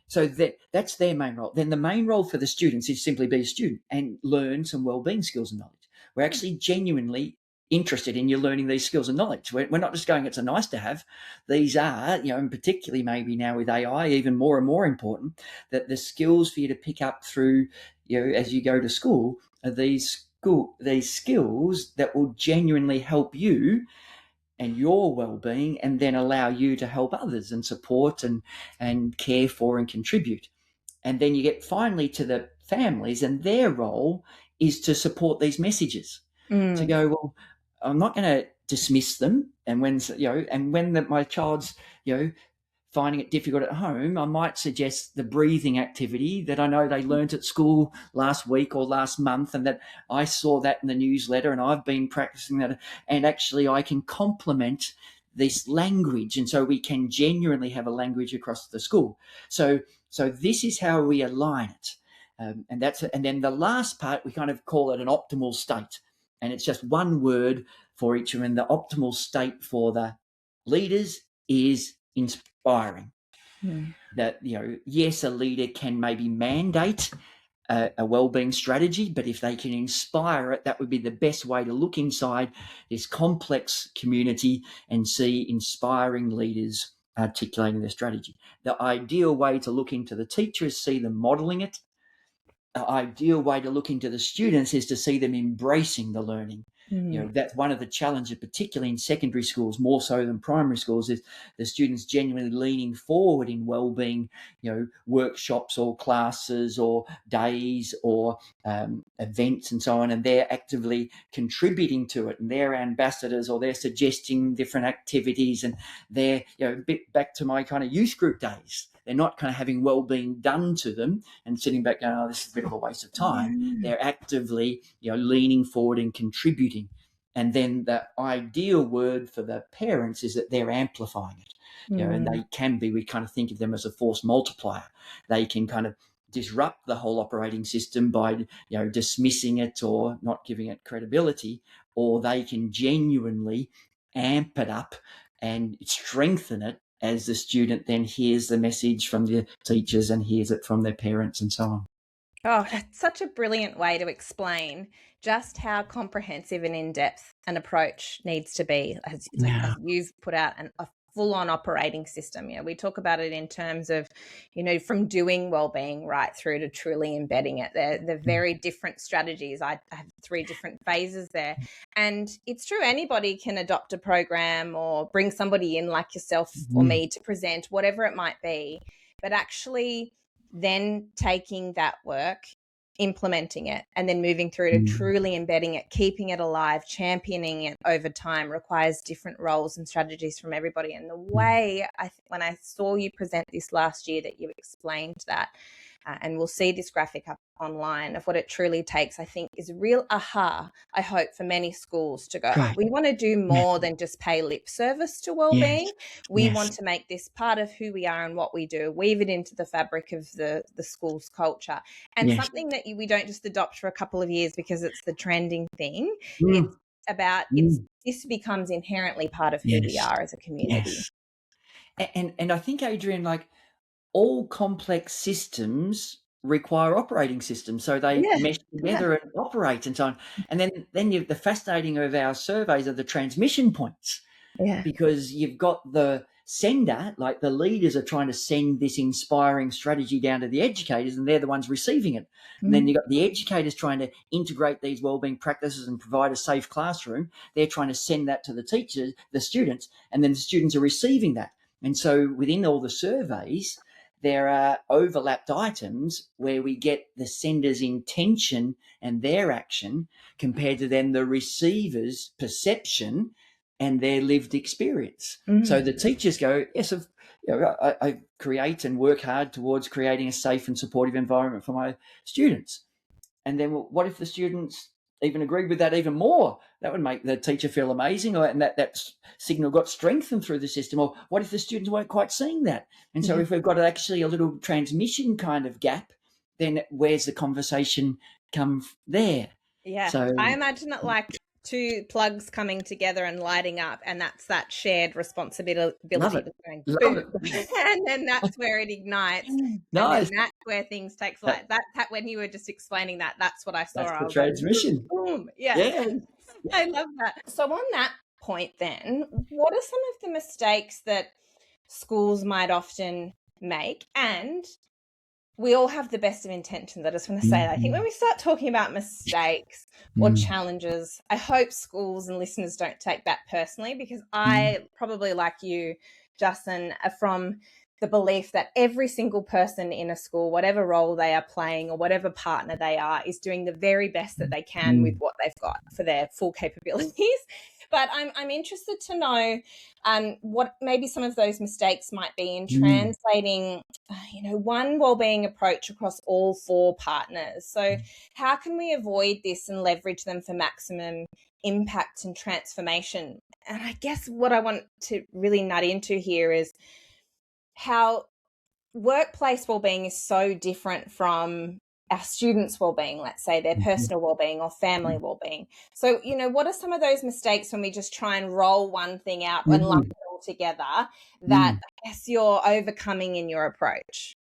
B: So that's their main role. Then the main role for the students is simply be a student and learn some wellbeing skills and knowledge. We're actually genuinely interested in you learning these skills and knowledge. We're not just going, it's a nice to have. These are, and particularly maybe now with AI, even more and more important, that the skills for you to pick up through, as you go to school, are these skills that will genuinely help you and your well-being, and then allow you to help others and support and care for and contribute. And then you get finally to the families, and their role is to support these messages, to go, well, I'm not going to dismiss them. And when, my child's, finding it difficult at home, I might suggest the breathing activity that I know they learnt at school last week or last month, and that I saw that in the newsletter and I've been practicing that. And actually I can complement this language. And so we can genuinely have a language across the school. So this is how we align it. And then the last part, we kind of call it an optimal state. And it's just one word for each of them. And the optimal state for the leaders is inspiring. That, yes, a leader can maybe mandate a wellbeing strategy, but if they can inspire it, that would be the best way to look inside this complex community and see inspiring leaders articulating their strategy. The ideal way to look into the teacher is see them modeling it. The ideal way to look into the students is to see them embracing the learning. That's one of the challenges, particularly in secondary schools, more so than primary schools, is the students genuinely leaning forward in wellbeing, workshops or classes or days or events and so on, and they're actively contributing to it, and they're ambassadors, or they're suggesting different activities, and they're, a bit back to my kind of youth group days. They're not kind of having well-being done to them and sitting back going, oh, this is a bit of a waste of time. They're actively, leaning forward and contributing. And then the ideal word for the parents is that they're amplifying it. And they can be, we kind of think of them as a force multiplier. They can kind of disrupt the whole operating system by, dismissing it or not giving it credibility, or they can genuinely amp it up and strengthen it as the student then hears the message from the teachers and hears it from their parents and so on.
A: Oh, that's such a brilliant way to explain just how comprehensive and in-depth an approach needs to be. As you've put out a full-on operating system. We talk about it in terms of, from doing wellbeing right through to truly embedding it. They're very different strategies. I have 3 different phases there. And it's true, anybody can adopt a program or bring somebody in like yourself or me to present, whatever it might be. But actually then taking that work, implementing it, and then moving through to truly embedding it, keeping it alive, championing it over time requires different roles and strategies from everybody. And the way when I saw you present this last year, that you explained that, and we'll see this graphic up online of what it truly takes, I think is a real aha, I hope, for many schools to go, we want to do more than just pay lip service to wellbeing. We want to make this part of who we are and what we do, weave it into the fabric of the school's culture, and something that we don't just adopt for a couple of years because it's the trending thing. It's about, this becomes inherently part of who we are as a community.
B: And I think, Adrian, like all complex systems require operating systems, so they mesh together and operate and so on. And then the fascinating of our surveys are the transmission points, because you've got the sender, like the leaders are trying to send this inspiring strategy down to the educators, and they're the ones receiving it. And then you've got the educators trying to integrate these wellbeing practices and provide a safe classroom. They're trying to send that to the teachers, the students, and then the students are receiving that. And so within all the surveys, there are overlapped items where we get the sender's intention and their action compared to then the receiver's perception and their lived experience. So the teachers go, yes, I create and work hard towards creating a safe and supportive environment for my students. And then what if the students even agreed with that even more? That would make the teacher feel amazing, and that signal got strengthened through the system. Or what if the students weren't quite seeing that? And so if we've got actually a little transmission kind of gap, then where's the conversation come there?
A: Yeah.
B: So
A: I imagine it like two plugs coming together and lighting up, and that's that shared responsibility
B: love it.
A: going
B: Love
A: boom.
B: it.
A: And then that's where it ignites.
B: Nice.
A: And then that's where things take flight. That when you were just explaining that, that's what I saw.
B: That's
A: I
B: the
A: was like,
B: transmission.
A: boom. Yeah.
B: Yeah.
A: I love that. So on that point then, what are some of the mistakes that schools might often make? And we all have the best of intentions. I just want to say that. I think when we start talking about mistakes or challenges, I hope schools and listeners don't take that personally, because I probably, like you, Justin, are from the belief that every single person in a school, whatever role they are playing or whatever partner they are, is doing the very best that they can with what they've got for their full capabilities. But I'm interested to know what maybe some of those mistakes might be in translating, one wellbeing approach across all four partners. So how can we avoid this and leverage them for maximum impact and transformation? And I guess what I want to really nut into here is how workplace wellbeing is so different from our students' wellbeing, let's say their personal wellbeing or family wellbeing. So, what are some of those mistakes when we just try and roll one thing out and lump it all together that I guess you're overcoming in your approach?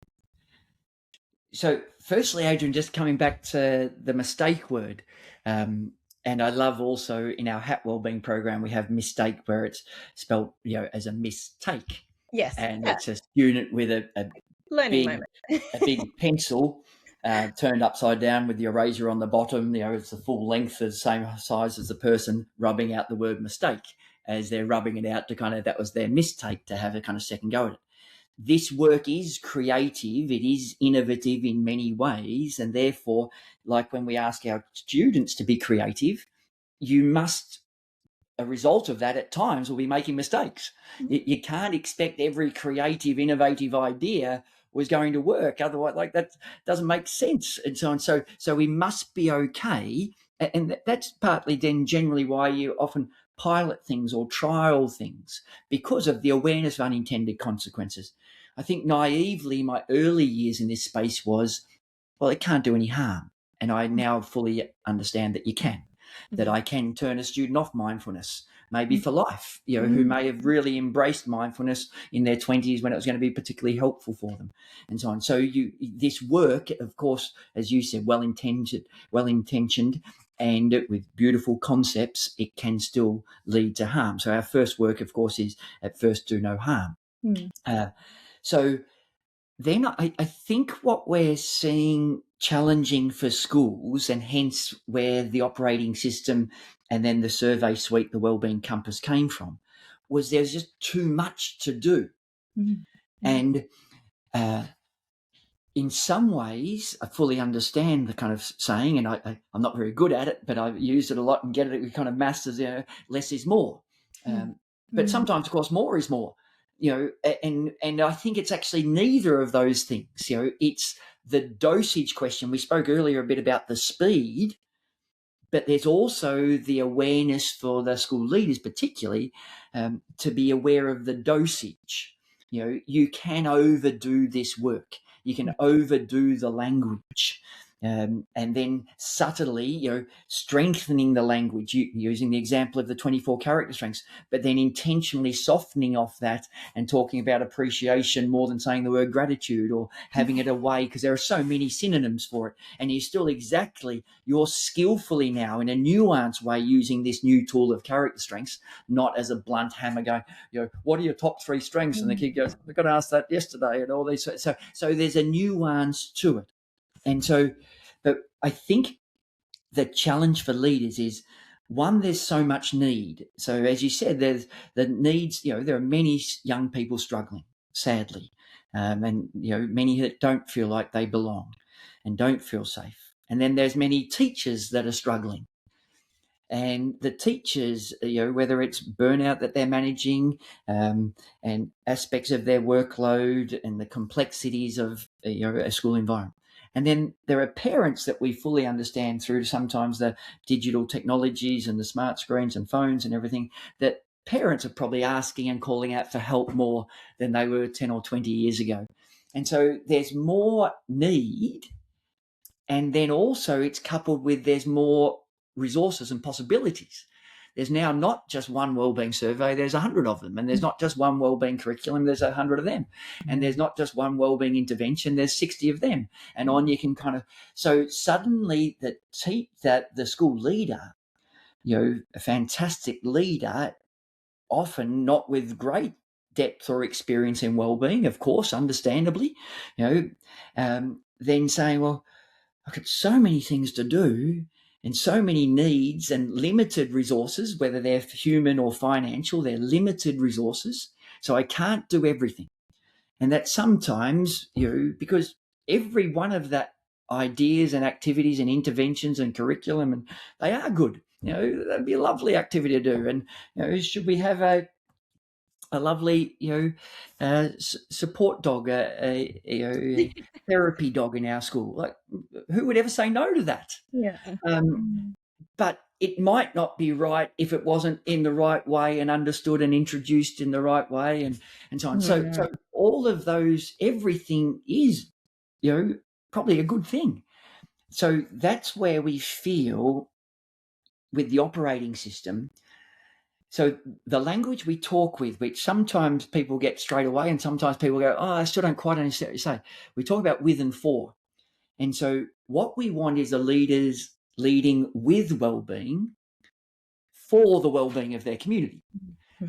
B: So firstly, Adrian, just coming back to the mistake word, and I love also in our HAT Wellbeing program, we have mistake where it's spelled, as a mistake.
A: Yes.
B: And it's a student with a
A: learning
B: big, a big pencil turned upside down with the eraser on the bottom. It's the full length, the same size as the person rubbing out the word mistake as they're rubbing it out that was their mistake, to have a kind of second go at it. This work is creative, it is innovative in many ways, and therefore, like when we ask our students to be creative, you must, a result of that at times will be making mistakes. You can't expect every creative, innovative idea was going to work. Otherwise, that doesn't make sense, and so on. So we must be okay. And that's partly then generally why you often pilot things or trial things, because of the awareness of unintended consequences. I think naively, my early years in this space was, well, it can't do any harm. And I now fully understand that you can. That I can turn a student off mindfulness, maybe for life, who may have really embraced mindfulness in their 20s when it was going to be particularly helpful for them, and so on. So this work, of course, as you said, well-intentioned, and with beautiful concepts, it can still lead to harm. So our first work, of course, is at first do no harm. So then I think what we're seeing challenging for schools, and hence where the operating system and then the survey suite, the Wellbeing Compass, came from, was there's just too much to do. And in some ways, I fully understand the kind of saying, and I'm not very good at it, but I've used it a lot and get it. We kind of masters, less is more. But sometimes, of course, more is more. And I think it's actually neither of those things. It's the dosage question. We spoke earlier a bit about the speed, but there's also the awareness for the school leaders, particularly, to be aware of the dosage. You can overdo this work. You can overdo the language. And then subtly, strengthening the language, using the example of the 24 character strengths, but then intentionally softening off that and talking about appreciation more than saying the word gratitude, or having it away, because there are so many synonyms for it. And you're skillfully now in a nuanced way using this new tool of character strengths, not as a blunt hammer going, what are your top 3 strengths? And the kid goes, I got to ask that yesterday, and all these. So there's a nuance to it. And so, but I think the challenge for leaders is, one, there's so much need. So as you said, there's the needs, there are many young people struggling, sadly. And, many that don't feel like they belong and don't feel safe. And then there's many teachers that are struggling. And the teachers, whether it's burnout that they're managing, and aspects of their workload and the complexities of a school environment. And then there are parents that we fully understand through sometimes the digital technologies and the smart screens and phones and everything, that parents are probably asking and calling out for help more than they were 10 or 20 years ago. And so there's more need. And then also it's coupled with there's more resources and possibilities. There's now not just one wellbeing survey, there's 100 of them. And there's not just one wellbeing curriculum, there's 100 of them. And there's not just one wellbeing intervention, there's 60 of them. And on you can kind of, so suddenly that the school leader, a fantastic leader, often not with great depth or experience in wellbeing, of course, understandably, then saying, well, I've got so many things to do and so many needs and limited resources, whether they're human or financial, they're limited resources. So I can't do everything. And that sometimes, because every one of that ideas and activities and interventions and curriculum, and they are good, that'd be a lovely activity to do. And, should we have a lovely, support dog, a therapy dog in our school? Like, who would ever say no to that?
A: Yeah.
B: But it might not be right if it wasn't in the right way and understood and introduced in the right way, and so on.
A: Yeah.
B: So all of those, everything is, probably a good thing. So that's where we feel with the operating system. So the language we talk with, which sometimes people get straight away and sometimes people go, oh, I still don't quite understand what you say. We talk about with and for. And so what we want is the leaders leading with wellbeing for the wellbeing of their community.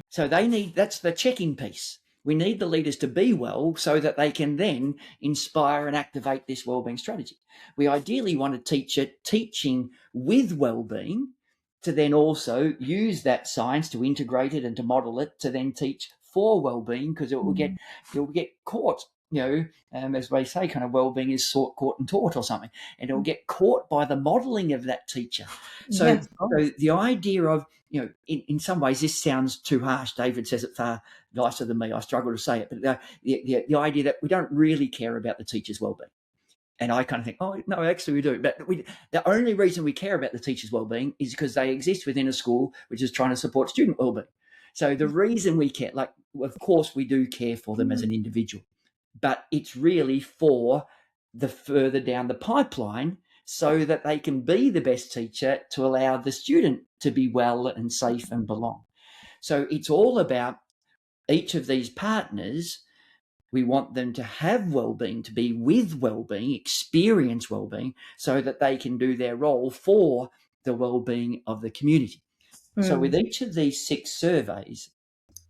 B: So that's the check-in piece. We need the leaders to be well so that they can then inspire and activate this wellbeing strategy. We ideally want a teacher teaching with wellbeing to then also use that science to integrate it and to model it to then teach for wellbeing, because it will get caught, as they say, kind of wellbeing is sought, caught and taught or something, and it'll get caught by the modeling of that teacher. So the idea of, in some ways this sounds too harsh. David says it far nicer than me. I struggle to say it, but the idea that we don't really care about the teacher's wellbeing. And I kind of think, oh, no, actually we do. But the only reason we care about the teacher's wellbeing is because they exist within a school which is trying to support student wellbeing. So the reason we care, like, of course we do care for them as an individual, but it's really for the further down the pipeline so that they can be the best teacher to allow the student to be well and safe and belong. So it's all about each of these partners. We want them to have wellbeing, to be with wellbeing, experience wellbeing, so that they can do their role for the wellbeing of the community. So with each of these 6 surveys,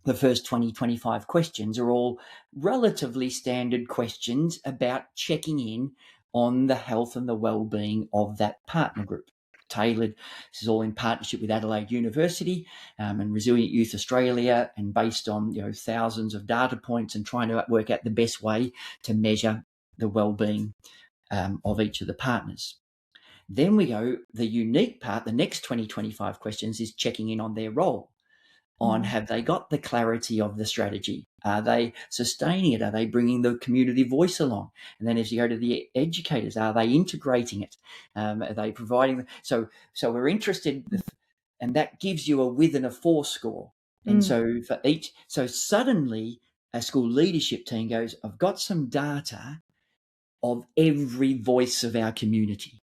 B: the first 20, 25 questions are all relatively standard questions about checking in on the health and the wellbeing of that partner group. Tailored, this is all in partnership with Adelaide University and Resilient Youth Australia, and based on thousands of data points and trying to work out the best way to measure the wellbeing of each of the partners. Then we go, the unique part, the next 20, 25 questions is checking in on their role, on have they got the clarity of the strategy? Are they sustaining it? Are they bringing the community voice along? And then as you go to the educators, are they integrating it? Are they providing? So we're interested, and that gives you a with and a for score. And so for each, so suddenly a school leadership team goes, I've got some data of every voice of our community.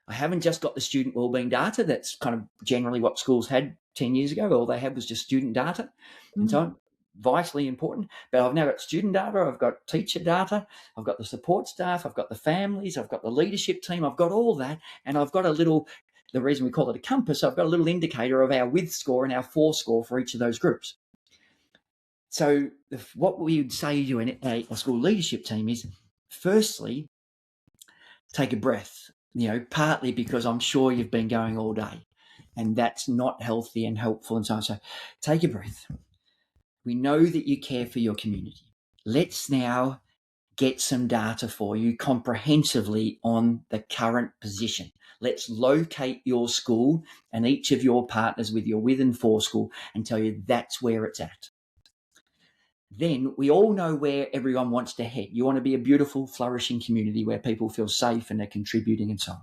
B: I haven't just got the student wellbeing data. That's kind of generally what schools had 10 years ago. All they had was just student data. And so vitally important. But I've now got student data. I've got teacher data. I've got the support staff. I've got the families. I've got the leadership team. I've got all that. And I've got the reason we call it a compass, I've got a little indicator of our with score and our for score for each of those groups. So what we would say to a school leadership team is, firstly, take a breath. Partly because I'm sure you've been going all day and that's not healthy and helpful and so on. So take a breath. We know that you care for your community. Let's now get some data for you comprehensively on the current position. Let's locate your school and each of your partners with your with and for school and tell you that's where it's at. Then we all know where everyone wants to head. You want to be a beautiful, flourishing community where people feel safe and they're contributing and so on.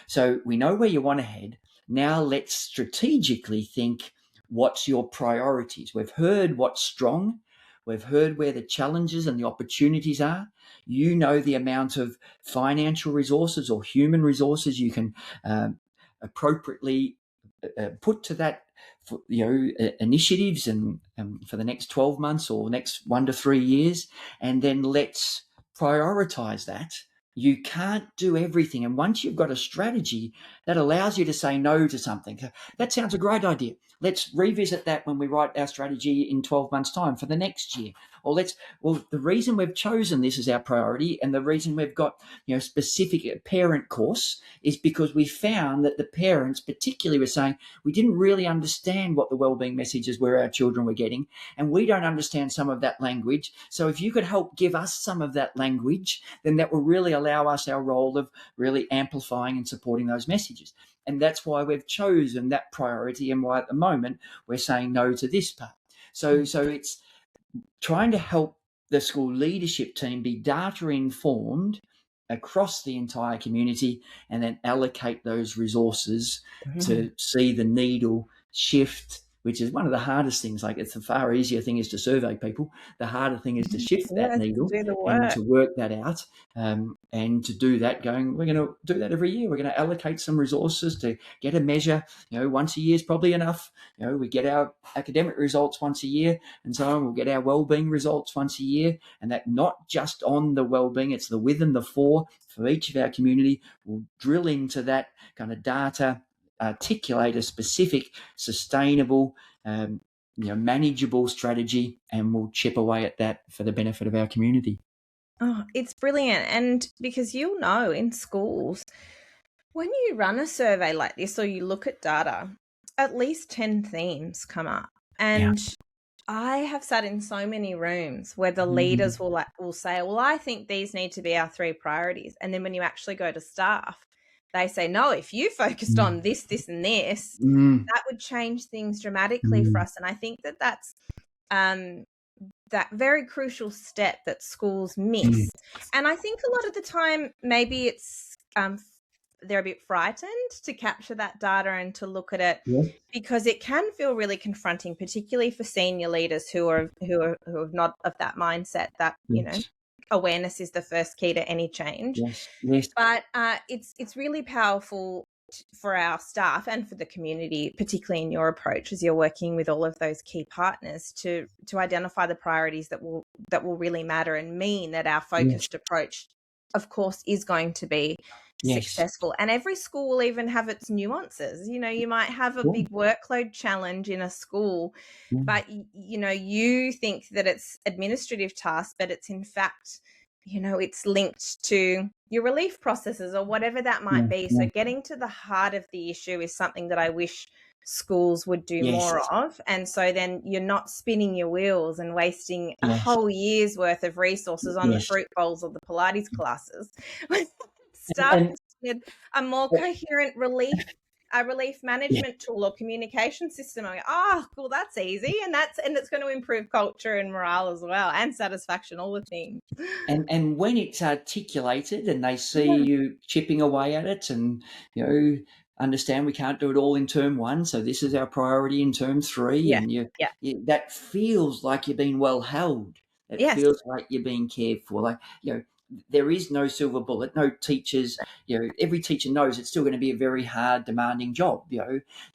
B: So we know where you want to head. Now let's strategically think, what's your priorities? We've heard what's strong. We've heard where the challenges and the opportunities are. You know the amount of financial resources or human resources you can appropriately put to that, for, initiatives and for the next 12 months or next 1 to 3 years, and then let's prioritize that. You can't do everything. And once you've got a strategy that allows you to say no to something, that sounds a great idea. Let's revisit that when we write our strategy in 12 months' time for the next year. Or the reason we've chosen this as our priority and the reason we've got, specific parent course is because we found that the parents particularly were saying, we didn't really understand what the wellbeing messages were our children were getting, and we don't understand some of that language. So if you could help give us some of that language, then that will really allow us our role of really amplifying and supporting those messages. And that's why we've chosen that priority and why at the moment we're saying no to this part. So it's trying to help the school leadership team be data informed across the entire community and then allocate those resources to see the needle shift, which is one of the hardest things. Like, it's a far easier thing is to survey people. The harder thing is to shift that needle and to work that out. And to do that, we're going to do that every year. We're going to allocate some resources to get a measure. Once a year is probably enough. We get our academic results once a year and so on. We'll get our wellbeing results once a year, and that not just on the wellbeing, it's the with and the for each of our community. We'll drill into that kind of data, articulate a specific, sustainable, manageable strategy, and we'll chip away at that for the benefit of our community.
A: Oh, it's brilliant. And because in schools, when you run a survey like this or you look at data, at least 10 themes come up. And I have sat in so many rooms where the leaders will say, well, I think these need to be our 3 priorities. And then when you actually go to staff, they say, no, if you focused on this, this, and this, that would change things dramatically for us. And I think that that's that very crucial step that schools miss. And I think a lot of the time, maybe it's they're a bit frightened to capture that data and to look at it because it can feel really confronting, particularly for senior leaders who are not of that mindset that, awareness is the first key to any change.
B: Yes.
A: But it's really powerful for our staff and for the community, particularly in your approach as you're working with all of those key partners to identify the priorities that will really matter and mean that our focused approach, of course, is going to be successful. And every school will even have its nuances. You might have a big workload challenge in a school, but you think that it's administrative tasks, but it's in fact, it's linked to your relief processes or whatever that might be. So getting to the heart of the issue is something that I wish schools would do more of. And so then you're not spinning your wheels and wasting a whole year's worth of resources on the fruit bowls or the Pilates classes. Start with a more coherent relief management tool or communication system. I'm like, cool, that's easy, and it's going to improve culture and morale as well, and satisfaction, all the things.
B: And when it's articulated and they see you chipping away at it, and understand we can't do it all in term 1, so this is our priority in term 3, and that feels like you're being well held. It feels like you're being cared for. Like, there is no silver bullet. No teachers, every teacher knows it's still going to be a very hard, demanding job.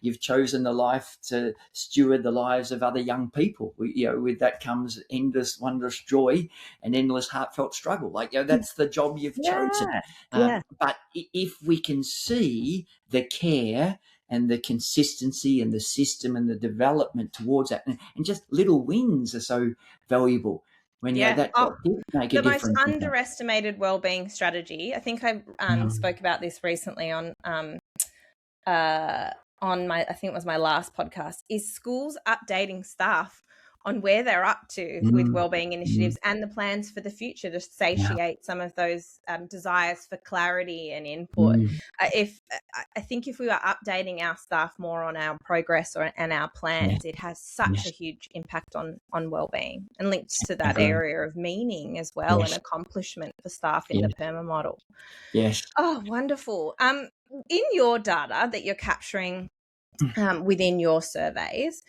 B: You've chosen the life to steward the lives of other young people. With that comes endless, wondrous joy and endless heartfelt struggle. Like, that's the job you've chosen. But if we can see the care and the consistency and the system and the development towards that, and just little wins are so valuable. When that make a
A: the
B: difference.
A: Most underestimated wellbeing strategy. I think I spoke about this recently on my, I think it was my last podcast, is schools updating staff where they're up to with
B: Mm,
A: wellbeing
B: mm,
A: initiatives and the plans for the future to
B: yeah,
A: satiate some of those desires for clarity and input.
B: mm,
A: If I think if we were updating our staff more on our progress and our
B: yeah,
A: plans, it has such a
B: yes,
A: huge impact on wellbeing and linked to that
B: agree.
A: area of meaning as well and
B: Yes,
A: accomplishment for staff in the
B: yes,
A: PERMA model.
B: yes.
A: Oh, wonderful. In your data that you're capturing within your surveys,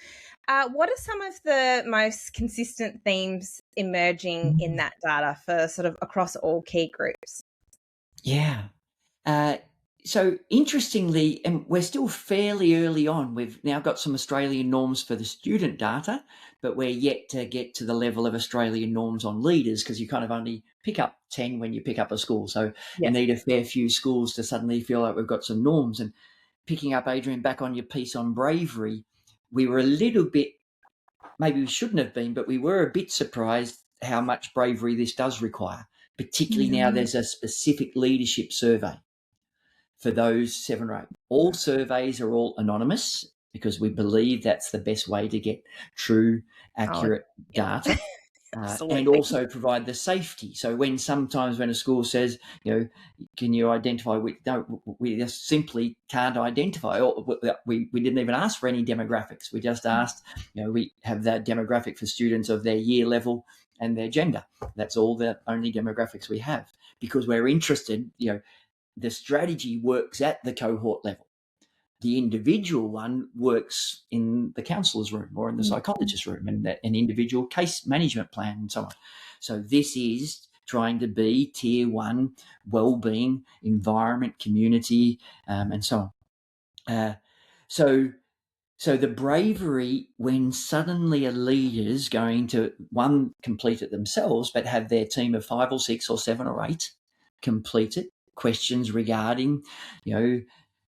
A: what are some of the most consistent themes emerging in
B: Mm,
A: that data for sort of across all key groups?
B: yeah. Uh, so interestingly, and we're still fairly early on, we've now got some Australian norms for the student data, but we're yet to get to the level of Australian norms on leaders because you kind of only pick up 10 when you pick up a school. So you
A: Yes.
B: need a fair few schools to suddenly feel like we've got some norms. And picking up, Adrian, back on your piece on bravery, we were a little bit, maybe we shouldn't have been, but we were a bit surprised how much bravery this does require, particularly now
A: Mm.
B: there's a specific leadership survey for those 7 or 8. All surveys are all anonymous because we believe that's the best way to get true,
A: Oh,
B: accurate
A: yeah,
B: data. And
A: absolutely.
B: also provide the safety. So sometimes when a school says, can you identify? We just simply can't identify. Or we didn't even ask for any demographics. We just asked, we have that demographic for students of their year level and their gender. That's all the only demographics we have because we're interested. The strategy works at the cohort level. The individual one works in the counsellor's room or in the
A: Mhm.
B: psychologist's room and an individual case management plan and so on. So this is trying to be tier one wellbeing, environment, community, and so on. So so the bravery when suddenly a leader's going to one complete it themselves, but have their team of 5 or 6 or 7 or 8 complete it. Questions regarding,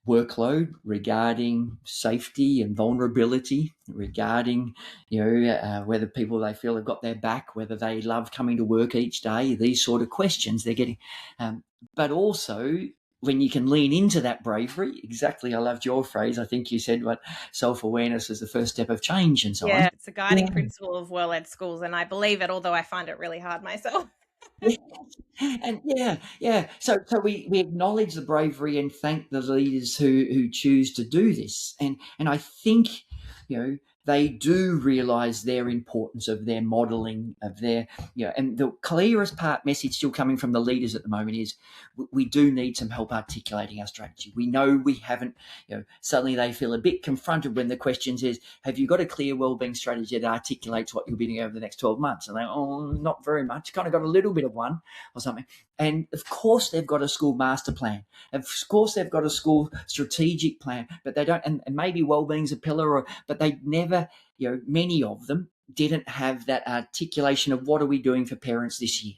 B: workload, regarding safety and vulnerability, regarding whether people they feel have got their back, whether they love coming to work each day. These sort of questions they're getting, but also when you can lean into that bravery. Exactly, I loved your phrase. I think you said what self-awareness is the first step of change and so on.
A: Yeah, it's a guiding principle of well-led schools, and I believe it, although I find it really hard myself.
B: Yeah. And yeah. So we acknowledge the bravery and thank the leaders who choose to do this. And I think, they do realise their importance of their modelling of their, and the clearest part message still coming from the leaders at the moment is we do need some help articulating our strategy. We know we haven't, suddenly they feel a bit confronted when the question says, have you got a clear wellbeing strategy that articulates what you'll be doing over the next 12 months? And they, oh, not very much. Kind of got a little bit of one or something. And of course, they've got a school master plan. Of course, they've got a school strategic plan, but they don't. And maybe wellbeing's a pillar, but they never. Many of them didn't have that articulation of what are we doing for parents this year.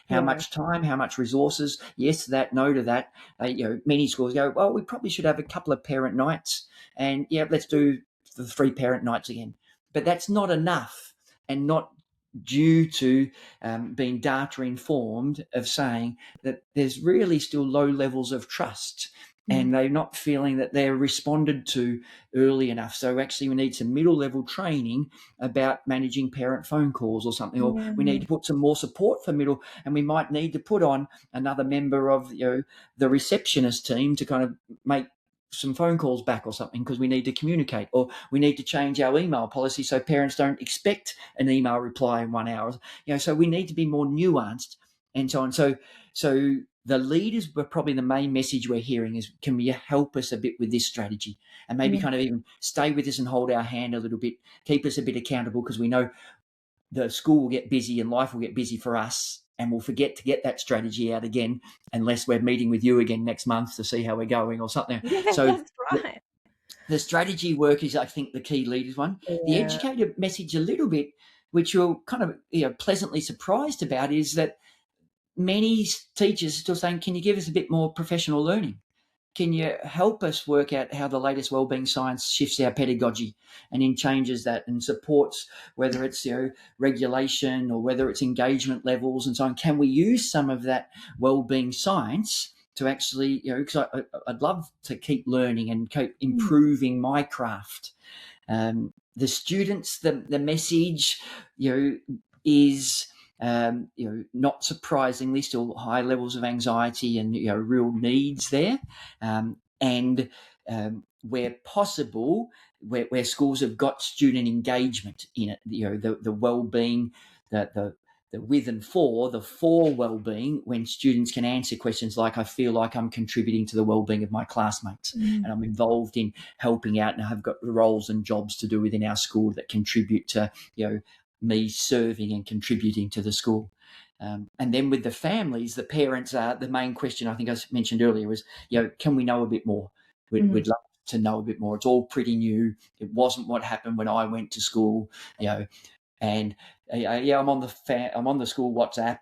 B: How
A: Yeah.
B: much time, how much resources? Yes to that, no to that. Many schools go, well, we probably should have a couple of parent nights, and let's do the 3 parent nights again. But that's not enough, and not due to being data informed of saying that there's really still low levels of trust
A: Mm.
B: and they're not feeling that they're responded to early enough. So actually we need some middle level training about managing parent phone calls or something, or we need to put some more support for middle, and we might need to put on another member of the receptionist team to kind of make some phone calls back or something because we need to communicate, or we need to change our email policy so parents don't expect an email reply in 1 hour. So we need to be more nuanced and so on. So the leaders were probably the main message we're hearing is, can you help us a bit with this strategy and maybe kind of even stay with us and hold our hand a little bit, keep us a bit accountable because we know the school will get busy and life will get busy for us and we'll forget to get that strategy out again unless we're meeting with you again next month to see how we're going or something.
A: Yeah,
B: So
A: that's right.
B: the strategy work is, I think, the key leaders one. The
A: Yeah.
B: educator message a little bit, which you're kind of pleasantly surprised about, is that many teachers are still saying, can you give us a bit more professional learning? Can you help us work out how the latest wellbeing science shifts our pedagogy and in changes that and supports whether it's regulation or whether it's engagement levels and so on? Can we use some of that wellbeing science to actually, because I'd love to keep learning and keep improving my craft. the students, the message, is not surprisingly still high levels of anxiety and real needs there, and where possible, where schools have got student engagement in it, the well-being, the with and for, the for well-being, when students can answer questions like, I feel like I'm contributing to the well-being of my classmates, and I'm involved in helping out, and I've got roles and jobs to do within our school that contribute to me serving and contributing to the school. And then with the families, the parents, the main question I think I mentioned earlier was, can we know a bit more? We'd love to know a bit more. It's all pretty new. It wasn't what happened when I went to school, and I'm on the school WhatsApp,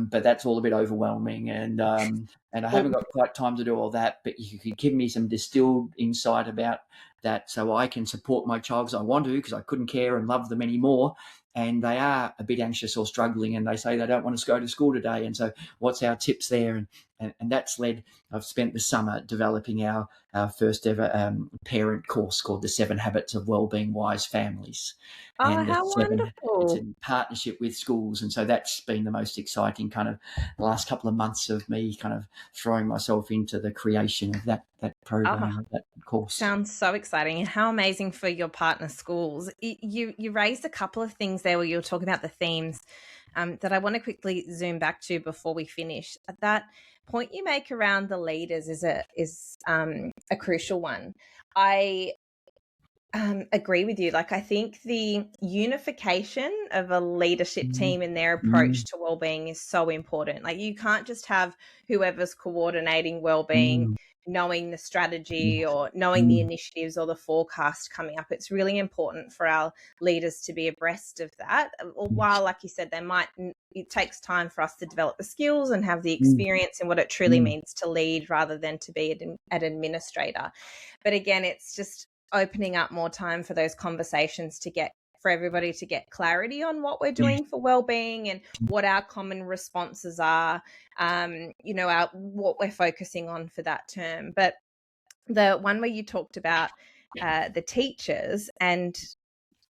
B: but that's all a bit overwhelming, and I haven't got quite time to do all that. But you could give me some distilled insight about that, so I can support my child as I want to, because I couldn't care and love them anymore, and they are a bit anxious or struggling, and they say they don't want to go to school today. And so, what's our tips there? And that's led. I've spent the summer developing our first ever parent course called the 7 Habits of Wellbeing Wise Families.
A: Oh,
B: And
A: how wonderful.
B: it's in partnership with schools. And so that's been the most exciting kind of the last couple of months of me kind of throwing myself into the creation of that program, of that course.
A: Sounds so exciting, and how amazing for your partner schools. You raised a couple of things there where you were talking about the themes that I want to quickly zoom back to before we finish. That point you make around the leaders is a crucial one. I agree with you. Like, I think the unification of a leadership team in their approach to wellbeing is so important. Like, you can't just have whoever's coordinating wellbeing knowing the strategy or knowing the initiatives or the forecast coming up. It's really important for our leaders to be abreast of that. While, like you said, it takes time for us to develop the skills and have the experience in what it truly means to lead rather than to be an administrator. But again, it's just opening up more time for those conversations for everybody to get clarity on what we're doing for wellbeing and what our common responses are, what we're focusing on for that term. But the one where you talked about the teachers and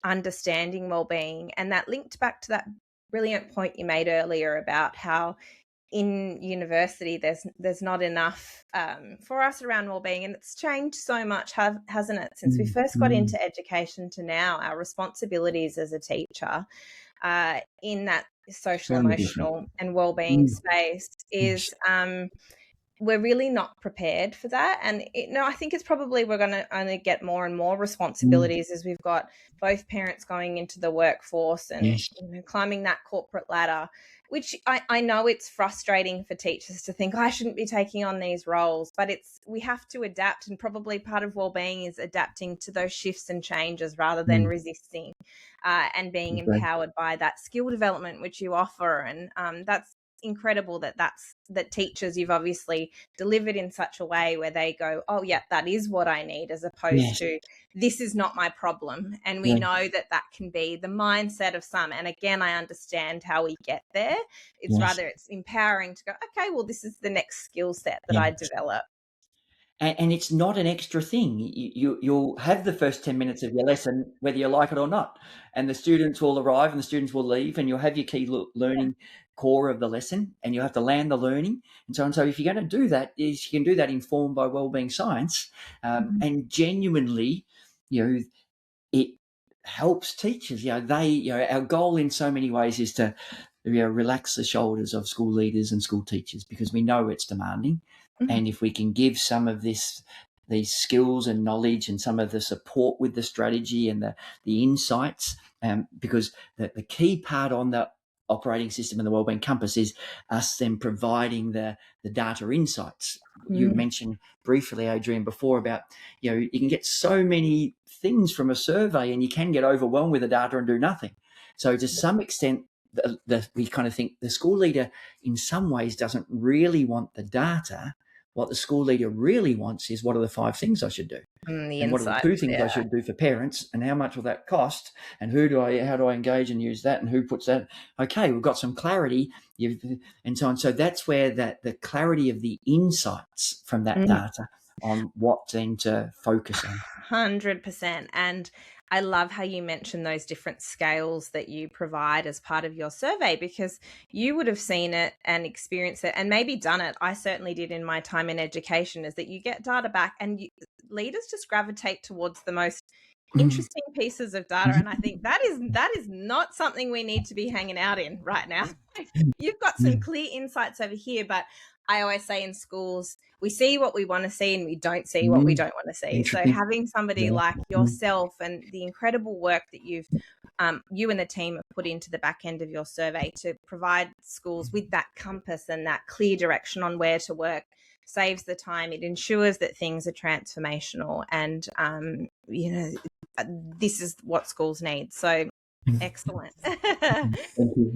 A: understanding wellbeing, and that linked back to that brilliant point you made earlier about how in university there's not enough for us around wellbeing, and it's changed so much, hasn't it, since we first got into education to now. Our responsibilities as a teacher in that social, emotional and wellbeing space is we're really not prepared for that. And I think it's probably we're going to only get more and more responsibilities as we've got both parents going into the workforce and climbing that corporate ladder, which I know it's frustrating for teachers to think, I shouldn't be taking on these roles, but we have to adapt. And probably part of wellbeing is adapting to those shifts and changes rather than resisting and being empowered by that skill development which you offer. And that's incredible that teachers, you've obviously delivered in such a way where they go, oh yeah, that is what I need, as opposed to this is not my problem. And we know that can be the mindset of some. And again, I understand how we get there. It's rather it's empowering to go, okay, well, this is the next skill set that I develop.
B: And it's not an extra thing. You'll have the first 10 minutes of your lesson, whether you like it or not. And the students will arrive and the students will leave, and you'll have your key learning core of the lesson, and you have to land the learning. And so if you're going to do that, you can do that informed by wellbeing science. And genuinely, it helps teachers. Our goal in so many ways is to relax the shoulders of school leaders and school teachers, because we know it's demanding. And if we can give some of these skills and knowledge and some of the support with the strategy and the insights, because the key part on the operating system and the wellbeing compass is us then providing the data insights. You mentioned briefly, Adrian, before about, you can get so many things from a survey and you can get overwhelmed with the data and do nothing. So to some extent, we kind of think the school leader in some ways doesn't really want the data. What the school leader really wants is, what are the 5 things I should do? And what are the 2 things I should do for parents? And how much will that cost? And how do I engage and use that? And who puts that? Okay, we've got some clarity, and so on. So that's where the clarity of the insights from that data on what then to focus on.
A: 100%. And I love how you mentioned those different scales that you provide as part of your survey, because you would have seen it and experienced it and maybe done it. I certainly did in my time in education, is that you get data back and leaders just gravitate towards the most interesting pieces of data. And I think that is not something we need to be hanging out in right now. You've got some clear insights over here, but I always say in schools, we see what we want to see and we don't see what we don't want to see. So having somebody like yourself and the incredible work that you and the team have put into the back end of your survey to provide schools with that compass and that clear direction on where to work saves the time. It ensures that things are transformational, and this is what schools need. So excellent.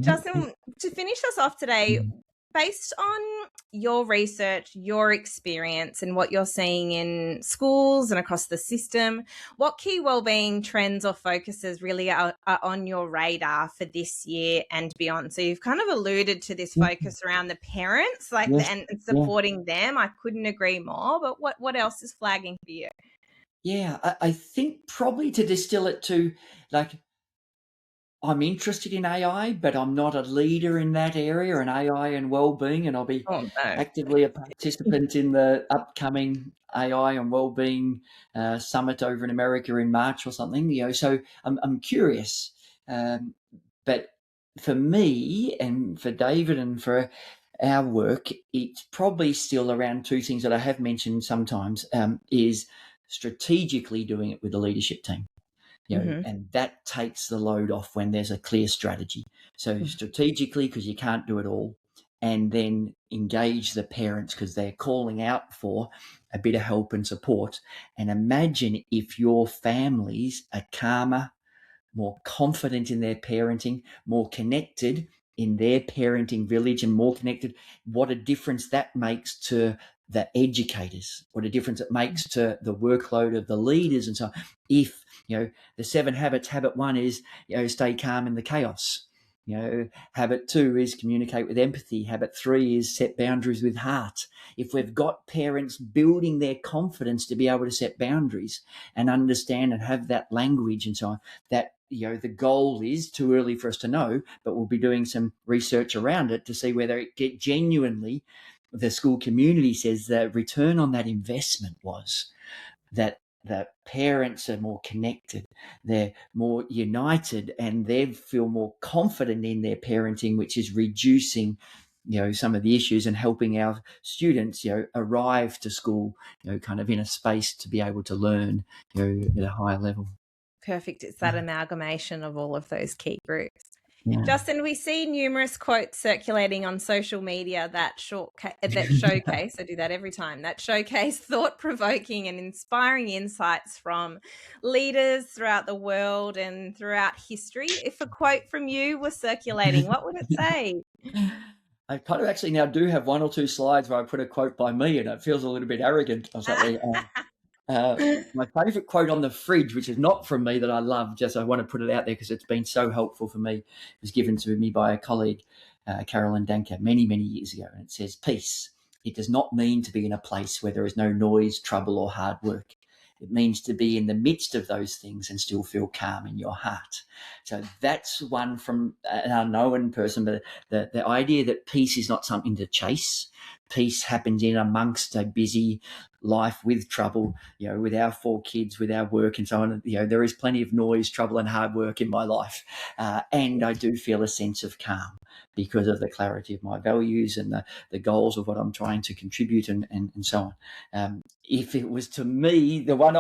A: Justin, to finish us off today, based on your research, your experience, and what you're seeing in schools and across the system, what key wellbeing trends or focuses really are on your radar for this year and beyond? So you've kind of alluded to this focus around the parents, and supporting them. I couldn't agree more. But what else is flagging for you?
B: Yeah, I think probably to distill it to, like, I'm interested in AI, but I'm not a leader in that area, and AI and wellbeing, and I'll be actively a participant in the upcoming AI and wellbeing summit over in America in March or something. So I'm curious, but for me and for David and for our work, it's probably still around two things that I have mentioned sometimes, is strategically doing it with the leadership team. And that takes the load off when there's a clear strategy. So strategically, because you can't do it all, and then engage the parents because they're calling out for a bit of help and support. And imagine if your families are calmer, more confident in their parenting, more connected in their parenting village, and more connected, what a difference that makes to the educators, what a difference it makes to the workload of the leaders. And so if, the 7 habits, habit 1 is, stay calm in the chaos. Habit 2 is communicate with empathy. Habit 3 is set boundaries with heart. If we've got parents building their confidence to be able to set boundaries and understand and have that language and so on, that, the goal is too early for us to know, but we'll be doing some research around it to see whether it genuinely, the school community says the return on that investment was that the parents are more connected, they're more united, and they feel more confident in their parenting, which is reducing, some of the issues and helping our students, arrive to school, kind of in a space to be able to learn, at a higher level.
A: Perfect. It's that amalgamation of all of those key groups. Yeah. Justin, we see numerous quotes circulating on social media that showcase, I do that every time, that showcase thought-provoking and inspiring insights from leaders throughout the world and throughout history. If a quote from you was circulating, what would it say?
B: I kind of actually now do have 1 or 2 slides where I put a quote by me, and it feels a little bit arrogant or something. My favourite quote on the fridge, which is not from me, that I love, just I want to put it out there because it's been so helpful for me, was given to me by a colleague, Carolyn Danker, many, many years ago. And it says, peace. It does not mean to be in a place where there is no noise, trouble or hard work. It means to be in the midst of those things and still feel calm in your heart. So that's one from an unknown person, but the idea that peace is not something to chase. Peace happens in amongst a busy life with trouble, with our 4 kids, with our work and so on. There is plenty of noise, trouble and hard work in my life. And I do feel a sense of calm because of the clarity of my values and the goals of what I'm trying to contribute and so on. If it was to me, the one,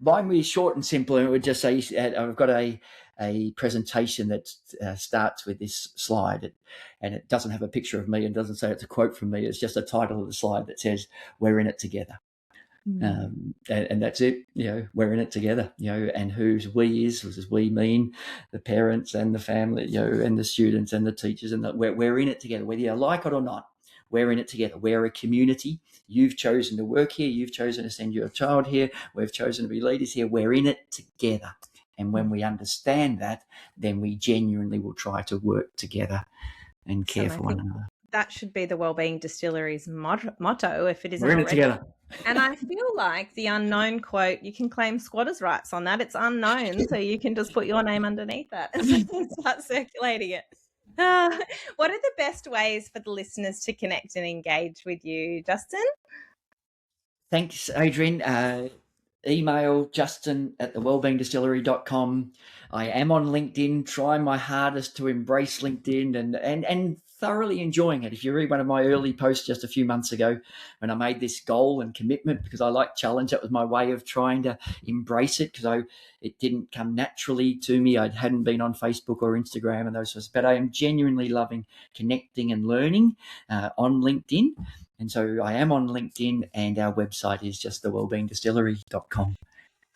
B: mine was short and simple, and it would just say, I've got a presentation that starts with this slide, and it doesn't have a picture of me and doesn't say it's a quote from me. It's just a title of the slide that says, we're in it together. And that's it, we're in it together, and whose we is, what does we mean, the parents and the family, and the students and the teachers, and we're in it together, whether you like it or not. We're in it together. We're a community. You've chosen to work here. You've chosen to send your child here. We've chosen to be leaders here. We're in it together. And when we understand that, then we genuinely will try to work together and care for one another.
A: that should be the Wellbeing Distillery's motto if it isn't
B: We're in it
A: already.
B: together.
A: And I feel like the unknown quote, you can claim squatters' rights on that. It's unknown, so you can just put your name underneath that and start circulating it. What are the best ways for the listeners to connect and engage with you, Justin?
B: Thanks, Adrian. Email justin@thewellbeingdistillery.com. I am on LinkedIn, trying my hardest to embrace LinkedIn and thoroughly enjoying it. If you read one of my early posts just a few months ago when I made this goal and commitment, because I like challenge, that was my way of trying to embrace it, because it didn't come naturally to me. I hadn't been on Facebook or Instagram and those sorts, but I am genuinely loving connecting and learning on LinkedIn. And so I am on LinkedIn, and our website is just thewellbeingdistillery.com.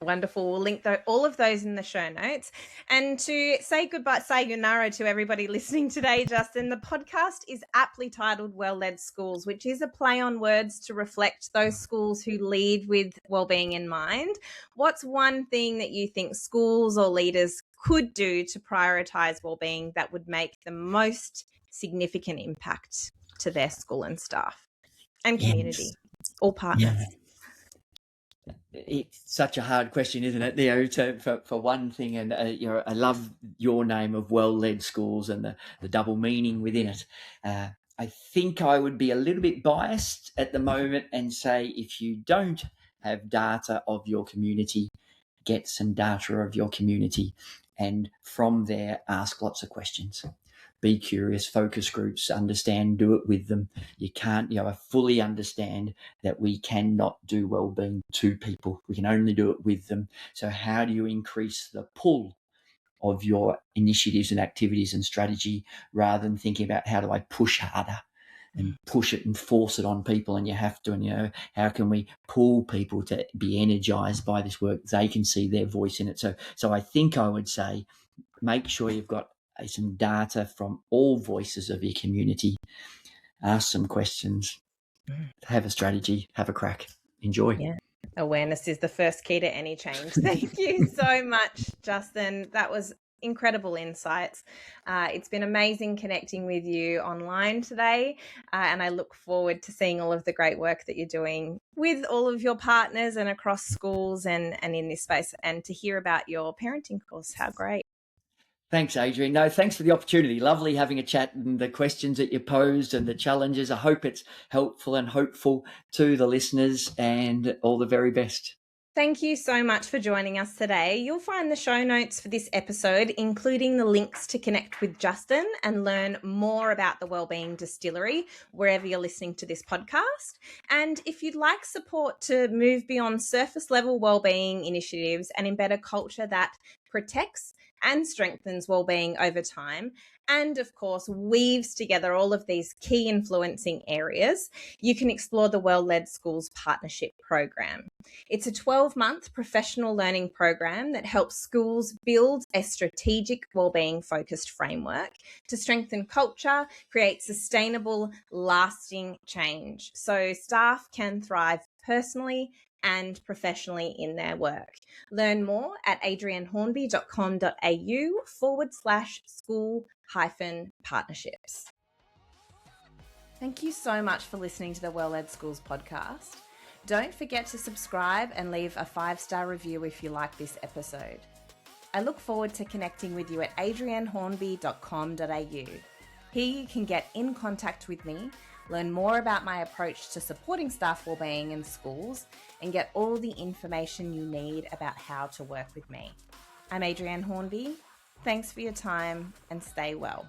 A: Wonderful. We'll link all of those in the show notes. And to say goodbye, sayonara to everybody listening today, Justin, the podcast is aptly titled Well-Led Schools, which is a play on words to reflect those schools who lead with wellbeing in mind. What's one thing that you think schools or leaders could do to prioritise wellbeing that would make the most significant impact to their school and staff and community, all partners?
B: Yeah. It's such a hard question, isn't it, for one thing, and I love your name of well-led schools and the double meaning within it. I think I would be a little bit biased at the moment and say, if you don't have data of your community, get some data of your community, and from there ask lots of questions. Be curious, focus groups, understand, do it with them. You can't, I fully understand that we cannot do wellbeing to people. We can only do it with them. So how do you increase the pull of your initiatives and activities and strategy, rather than thinking about how do I push harder and push it and force it on people, and you have to, and how can we pull people to be energized by this work? They can see their voice in it. So I think I would say, make sure you've got some data from all voices of your community. Ask some questions, have a strategy, have a crack, enjoy.
A: Yeah. Awareness is the first key to any change. Thank you so much, Justin. That was incredible insights. It's been amazing connecting with you online today, and I look forward to seeing all of the great work that you're doing with all of your partners and across schools and in this space, and to hear about your parenting course. How great.
B: Thanks, Adrian. No, thanks for the opportunity. Lovely having a chat, and the questions that you posed and the challenges. I hope it's helpful and hopeful to the listeners, and all the very best.
A: Thank you so much for joining us today. You'll find the show notes for this episode, including the links to connect with Justin and learn more about the Wellbeing Distillery, wherever you're listening to this podcast. And if you'd like support to move beyond surface level wellbeing initiatives and embed a culture that protects and strengthens wellbeing over time, and of course weaves together all of these key influencing areas, you can explore the Well-Led Schools Partnership Program. It's a 12-month professional learning program that helps schools build a strategic wellbeing focused framework to strengthen culture, create sustainable, lasting change, so staff can thrive personally and professionally in their work. Learn more at adrianhornby.com.au/school-partnerships. Thank you so much for listening to the Well-Led Schools podcast. Don't forget to subscribe and leave a 5-star review if you like this episode. I look forward to connecting with you at adrianhornby.com.au. Here you can get in contact with me, learn more about my approach to supporting staff wellbeing in schools, and get all the information you need about how to work with me. I'm Adrienne Hornby. Thanks for your time, and stay well.